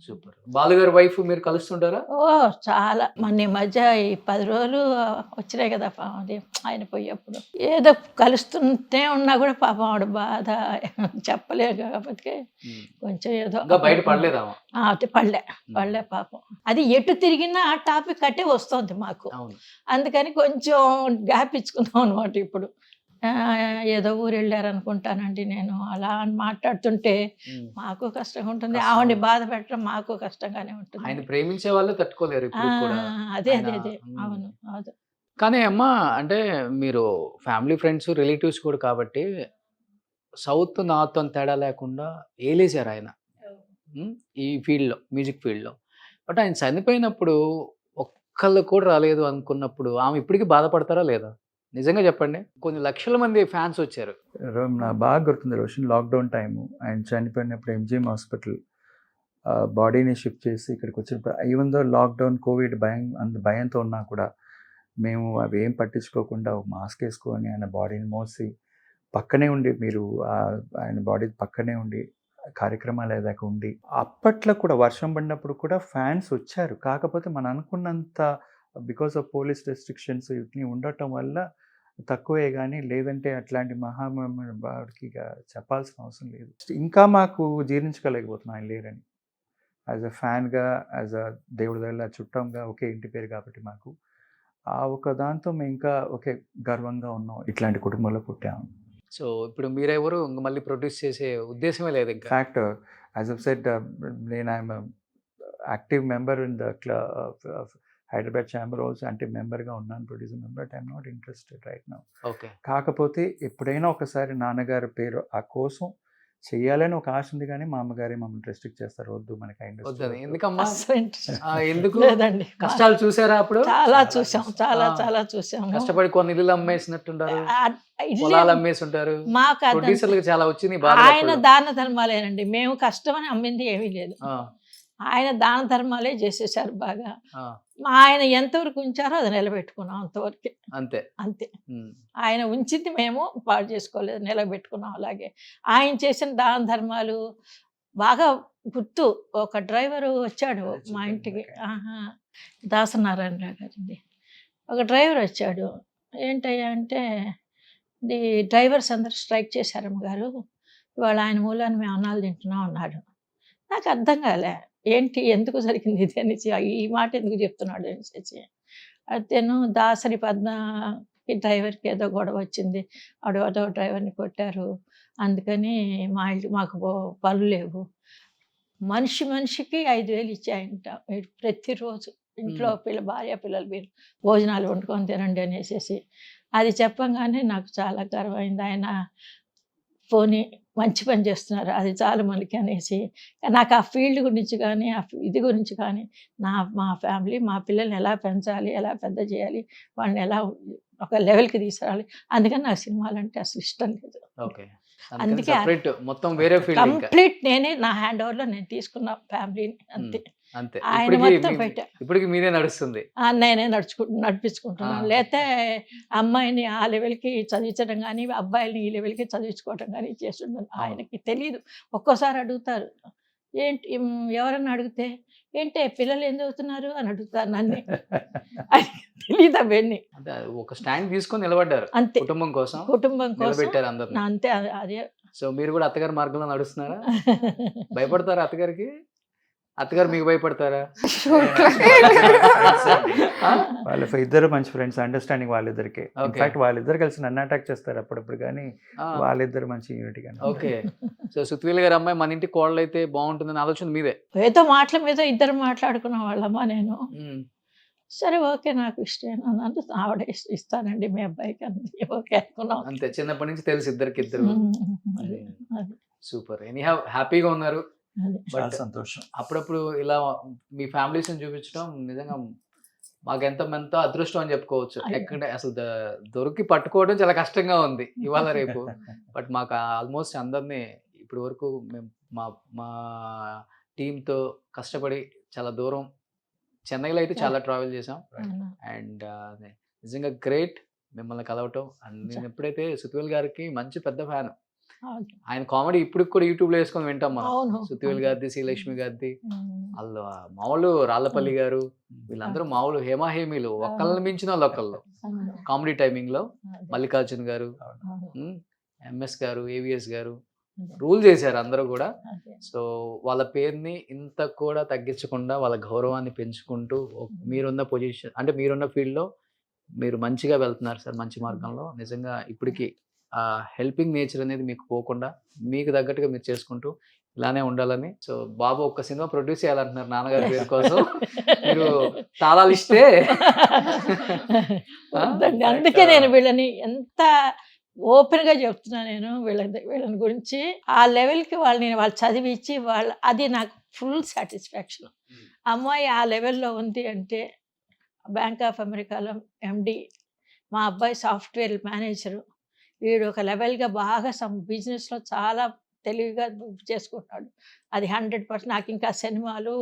super. బాలుగారి వైఫ్ మీరు కలుస్తుంటారా? ఓ చాలా, మన ఈ మధ్య ఈ 10 రోజులు వచ్చినాయి కదా అది ఆయన పోయేప్పుడు, ఏదో కలుస్తుంటే ఉన్నా కూడా పాపం ఆవిడ బాధ చెప్పలేదు కాబట్టి కొంచెం ఏదో ఇంకా బయట పడలేదా? అది పడలే పాపం. అది ఎటు తిరిగినా ఆ టాపిక్ అట్టే వస్తుంది మాకు. అవును, అందుకని కొంచెం గ్యాప్ ఇచ్చుకున్నాం అనమాట. ఇప్పుడు ఏదో ఊరు వెళ్ళారు అనుకుంటానండి నేను, అలా అని మాట్లాడుతుంటే మాకు కష్టంగా ఉంటుంది, ఆవిడని బాధ పెట్టడం మాకు కష్టంగానే ఉంటుంది. ఆయన ప్రేమించే వాళ్ళే తట్టుకోలేరు ఇప్పుడు కూడా. అదే ఆయన- అవును అవును. కానీ అమ్మ, అంటే మీరు ఫ్యామిలీ ఫ్రెండ్స్ రిలేటివ్స్ కూడా కాబట్టి సౌత్ నార్త్ అని తేడా లేకుండా ఏలేశారు ఆయన ఈ ఫీల్డ్లో, మ్యూజిక్ ఫీల్డ్లో. బట్ ఆయన చనిపోయినప్పుడు ఒక్కళ్ళు కూడా రాలేదు అనుకున్నప్పుడు ఆమె ఇప్పటికీ బాధపడతారా లేదా? నిజంగా చెప్పండి. కొన్ని లక్షల మంది ఫ్యాన్స్ వచ్చారు. నాకు బాగా గుర్తుంది రోషన్, లాక్డౌన్ టైము ఆయన చనిపోయినప్పుడు MGM హాస్పిటల్ బాడీని షిఫ్ట్ చేసి ఇక్కడికి వచ్చినప్పుడు, ఈవెన్ దో లాక్డౌన్ కోవిడ్ భయంతో ఉన్నా కూడా మేము అవి ఏం పట్టించుకోకుండా మాస్క్ వేసుకొని ఆయన బాడీని మోసి పక్కనే ఉండి, మీరు ఆయన బాడీ పక్కనే ఉండి కార్యక్రమాలు ఏదాకా ఉండి, అప్పట్లో కూడా వర్షం పడినప్పుడు కూడా ఫ్యాన్స్ వచ్చారు. కాకపోతే మనం అనుకున్నంత బికాస్ ఆఫ్ పోలీస్ రెస్ట్రిక్షన్స్ ఇవన్నీ ఉండటం వల్ల తక్కువే, కానీ లేదంటే అట్లాంటి మహావాడికి ఇక చెప్పాల్సిన అవసరం లేదు. ఇంకా మాకు జీర్ణించగలేకపోతున్నాం ఆయన లేరని. యాజ్ అ ఫ్యాన్గా, యాజ్ అ దేవుడి దగ్గర చుట్టంగా, ఒకే ఇంటి పేరు కాబట్టి మాకు ఆ ఒక దాంతో మేము ఇంకా ఒకే గర్వంగా ఉన్నాం, ఇట్లాంటి కుటుంబంలో పుట్టాము. సో ఇప్పుడు మీరెవరు ఇంక మళ్ళీ ప్రొడ్యూస్ చేసే ఉద్దేశమే లేదు ఇంకా? ఫ్యాక్ట్, యాజ్ అ సెడ్, నేను I'm active member in the Hyderabad chamber also, అంటే మెంబర్గా ఉన్నాను, producer member. But I'm not interested right now. Okay, కాకపోతే ఎప్పుడైనా ఒకసారి నాన్నగారి పేరు ఆ కోసం చెయ్యాలని ఒక ఆశ ఉంది, కానీ మా అమ్మగారే మమ్మల్ని రెస్ట్రిక్ట్ చేస్తారు, వద్దు మనకి ఆ industry వద్దని. వద్దు. ఎందుకమ్మా? అస్సలు interest ఎందుకు? లేదండి. కష్టాలు చూసారా అప్పుడు? చాలా చూసాం, ఆ. చాలా చూసాము. కష్టపడి కొన్ని ఇల్లు అమ్మేసినట్టుంటారు, ఇల్లు పొలాలు అమ్మేసి ఉంటారు. మాకు అదంతా- ప్రొడ్యూసర్లకు చాలా వచ్చింది ఆయన దాన ధర్మాలేనండి, మేము కష్టమని అమ్మింది ఏమీ లేదు. ఆయన దాన ధర్మాలే చేసేసారు బాగా. ఆయన ఎంతవరకు ఉంచారో అది నిలబెట్టుకున్నాం అంతవరకు, అంతే అంతే. ఉమ్. ఆయన ఉంచింది మేము పాడు చేసుకోలేదు, నిలబెట్టుకున్నాం అలాగే. ఆయన చేసిన దాన ధర్మాలు బాగా గుర్తు. ఒక డ్రైవరు వచ్చాడు మా ఇంటికి, దాసనారాయణరావు గారింది. ఒక డ్రైవర్ వచ్చాడు, ఏంటయ్యా అంటే, ఈ డ్రైవర్స్ అందరూ స్ట్రైక్ చేశారమ్మ గారు, ఇవాళ ఆయన మూలాన్ని మేము అన్నాలు తింటున్నాం అన్నాడు. నాకు అర్థం కాలే, ఏంటి ఎందుకు జరిగింది ఇది అనేసి, ఈ మాట ఎందుకు చెప్తున్నాడు అనేసి. అతను దాసరి పద్మకి డ్రైవర్కి ఏదో గొడవ వచ్చింది, అదో డ్రైవర్ని కొట్టారు, అందుకని మాకు పనులు లేవు. మనిషికి 5,000 ఇచ్చాయంట ప్రతిరోజు. ఇంట్లో భార్య పిల్లలు మీరు భోజనాలు వండుకొని తినండి అనేసి. అది చెప్పంగానే నాకు చాలా గర్వమైంది. ఆయన పోనీ మంచి పని చేస్తున్నారు, అది చాలు మనకి అనేసి. నాకు ఆ ఫీల్డ్ గురించి కానీ ఇది గురించి కానీ మా ఫ్యామిలీ, మా పిల్లల్ని ఎలా పెంచాలి, ఎలా పెద్ద చేయాలి, వాళ్ళని ఎలా ఒక లెవెల్కి తీసుకురావాలి, అందుకని నాకు సినిమాలు అంటే అసలు ఇష్టం లేదు. ఓకే, అందుకే సెపరేట్ మొత్తం వేరే ఫీల్డ్. కంప్లీట్ నేనే నా హ్యాండ్ ఓవర్లో నేను తీసుకున్న ఫ్యామిలీని అంతే. అంతే, ఆయన మొత్తం పెట్టా, ఇప్పటికి మీరే నడుస్తుంది. నేనే నడిపించుకుంటున్నాను. లేకపోతే అమ్మాయిని ఆ లెవెల్కి చదివించడం కానీ అబ్బాయిని ఈ లెవెల్కి చదివించుకోవడం కానీ చేస్తుంటాను. ఆయనకి తెలియదు. ఒక్కోసారి అడుగుతారు, ఏంటి ఎవరన్నా అడిగితే ఏంటి పిల్లలు ఏం చదువుతున్నారు అని అడుగుతారు నన్ను. తెలియదు అవన్నీ. అంటే ఒక స్టాండ్ తీసుకొని నిలబడ్డారు అంతే, కుటుంబం కోసం నిలబెట్టారు అందరు. అంతే. అదే. సో మీరు కూడా అత్తగారి మార్గంలో నడుస్తున్నారా? భయపడతారా అత్తగారికి? అత్తగారు మీకు భయపడతారా? వాళ్ళ ఇద్దరు మంచి ఫ్రెండ్స్, అండర్స్టాండింగ్ వాళ్ళిద్దరికి. ఇన్ఫాక్ట్ వాళ్ళిద్దరు కలిసి నన్ను అటాక్ చేస్తారు అప్పుడప్పుడు, కానీ వాళ్ళిద్దరు మంచి యూనిటీ. ఓకే, సో సుత్వీల్ గారి అమ్మాయి మన ఇంటి కోడలు అయితే బాగుంటుందని ఆలోచన మీదే? ఏదో మాటల మీద ఇద్దరు మాట్లాడుకున్న వాళ్ళమ్మా. నేను సరే ఓకే నాకు ఇష్టం అన్నది, ఆవిడ ఇస్తానండి మీ అబ్బాయికి అన్నది. ఓకే అనుకున్నాం. అంతే, చిన్నప్పటి నుంచి తెలుసు ఇద్దరు. సూపర్. ఎనీ హ్యాపీగా ఉన్నారు? చాలా సంతోషం. అప్పుడప్పుడు ఇలా మీ ఫ్యామిలీస్ చూపించడం నిజంగా మాకు ఎంత అదృష్టం అని చెప్పుకోవచ్చు. ఎక్కడ అసలు దొరికి పట్టుకోవడం చాలా కష్టంగా ఉంది ఇవాళ రేపు. బట్ మాకు ఆల్మోస్ట్ అందరినీ ఇప్పటి వరకు మేము మా టీంతో కష్టపడి చాలా దూరం, చెన్నైలో అయితే చాలా ట్రావెల్ చేసాం. అండ్ నిజంగా గ్రేట్ మిమ్మల్ని కలవటం. అండ్ నేను ఎప్పుడైతే సుత్వీల్ గారికి మంచి పెద్ద ఫ్యాన్. ఆయన కామెడీ ఇప్పుడు కూడా యూట్యూబ్ లో వేసుకొని వింటాం మనం. సుత్వీల్ గారిది, శ్రీలక్ష్మి గారిది, వాళ్ళు మామూలు రాళ్ళపల్లి గారు, వీళ్ళందరూ మామూలు హేమాహేమీలు, ఒక్కళ్ళని మించిన వాళ్ళు ఒకళ్ళు. కామెడీ టైమింగ్ లో మల్లికార్జున్ గారు, ఎంఎస్ గారు, ఏవిఎస్ గారు రూల్ చేశారు అందరూ కూడా. సో వాళ్ళ పేరుని ఇంత కూడా తగ్గించకుండా వాళ్ళ గౌరవాన్ని పెంచుకుంటూ మీరున్న పొజిషన్, అంటే మీరున్న ఫీల్డ్ లో మీరు మంచిగా వెళ్తున్నారు సార్, మంచి మార్గంలో. నిజంగా ఇప్పటికీ ఆ హెల్పింగ్ నేచర్ అనేది మీకు పోకుండా మీకు తగ్గట్టుగా మీరు చేసుకుంటూ ఇలానే ఉండాలని. సో బాబు ఒక్క సినిమా ప్రొడ్యూస్ చేయాలంటున్నారు నాన్నగారి పేరు కోసం. మీరు తాళాలు ఇస్తే అందుకే నేను వీళ్ళని ఎంత ఓపెన్ గా చెప్తున్నా. నేను వీళ్ళని గురించి ఆ లెవెల్కి వాళ్ళు చదివించి అది నాకు ఫుల్ సాటిస్ఫాక్షన్. అమ్మాయి ఆ లెవెల్లో ఉంది అంటే, బ్యాంక్ ఆఫ్ అమెరికాలో ఎండి, మా అబ్బాయి సాఫ్ట్వేర్ మేనేజరు, వీడు ఒక లెవెల్గా బాగా బిజినెస్లో చాలా తెలివిగా చేసుకుంటాడు. అది 100%. నాకు ఇంకా సినిమాలు,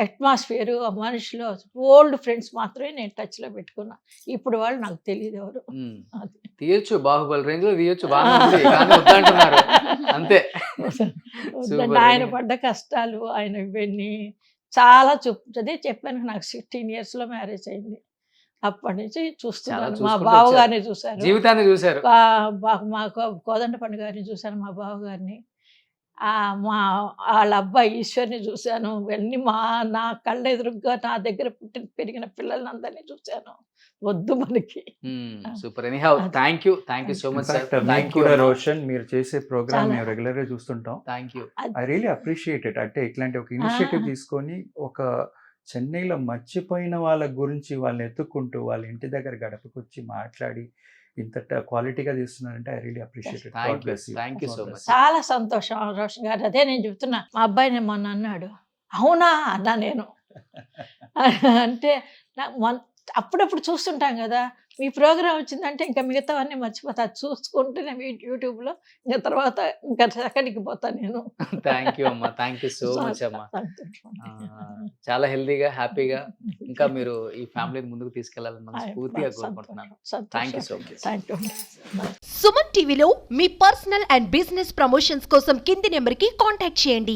అట్మాస్ఫియరు, ఆ మనుషులు, ఓల్డ్ ఫ్రెండ్స్ మాత్రమే నేను టచ్లో పెట్టుకున్నా. ఇప్పుడు వాళ్ళు నాకు తెలియదు ఎవరు. తీయొచ్చు, బాహుబలి రేంజ్ లో తీయొచ్చు, బాగా అంతే. ఆయన పడ్డ కష్టాలు, ఆయన ఇవన్నీ చాలా అదే చెప్పాను. నాకు 16 years లో మ్యారేజ్ అయింది. అప్పటి నుంచి చూస్తున్నాను. మా బావగారిని చూశాను, జీవితాన్ని చూశారు. మా కోదండ పండు గారిని చూశాను, మా బావగారిని, వాళ్ళ అబ్బాయి ఈశ్వర్ని చూశాను. ఇవన్నీ నా కళ్ళ ఎదురుగా నా దగ్గర పెరిగిన పిల్లల్ని అందరినీ చూశాను. వద్దు మనకి. Super. Anyhow thank you so much sir. Roshan, మీరు చేసే ప్రోగ్రామ్ మేము రెగ్యులర్ గా చూస్తుంటాం. Thank you. I really appreciate it. అంటే ఇట్లాంటి ఒక ఇనిషియేటివ్ తీసుకొని ఒక చెన్నైలో మర్చిపోయిన వాళ్ళ గురించి వాళ్ళని ఎత్తుక్కుంటూ వాళ్ళ ఇంటి దగ్గర గడపకొచ్చి మాట్లాడి ఇంత క్వాలిటీగా తీస్తున్నారంటే I really appreciate it. Thank you so much. చాలా సంతోషం రోషన్ గారు. అదే నేను చెప్తున్నా. మా అబ్బాయిని మొన్న అన్నాడు, అవునా అన్నా నేను. అంటే అప్పుడప్పుడు చూస్తుంటాం కదా, మీ ప్రోగ్రామ్ వచ్చిందంటే ఇంకా మిగతావన్నీ మర్చిపోతా. చూసుకుంటూనే యూట్యూబ్లో ఇంకా తర్వాత ఇంకా సెకండ్కి పోతాను నేను. థ్యాంక్ యూ అమ్మా, థ్యాంక్ యూ సో మచ్ అమ్మా. చాలా హెల్దీగా, హ్యాపీగా ఇంకా మీరు ఈ ఫ్యామిలీని ముందుకు తీసుకెళ్లాలని మనస్ఫూర్తిగా కోరుకుంటున్నాను. Thank you so much. Thank you. Suman టీవీలో మీ పర్సనల్ అండ్ బిజినెస్ ప్రమోషన్స్ కోసం కింది నెంబర్కి కాంటాక్ట్ చేయండి.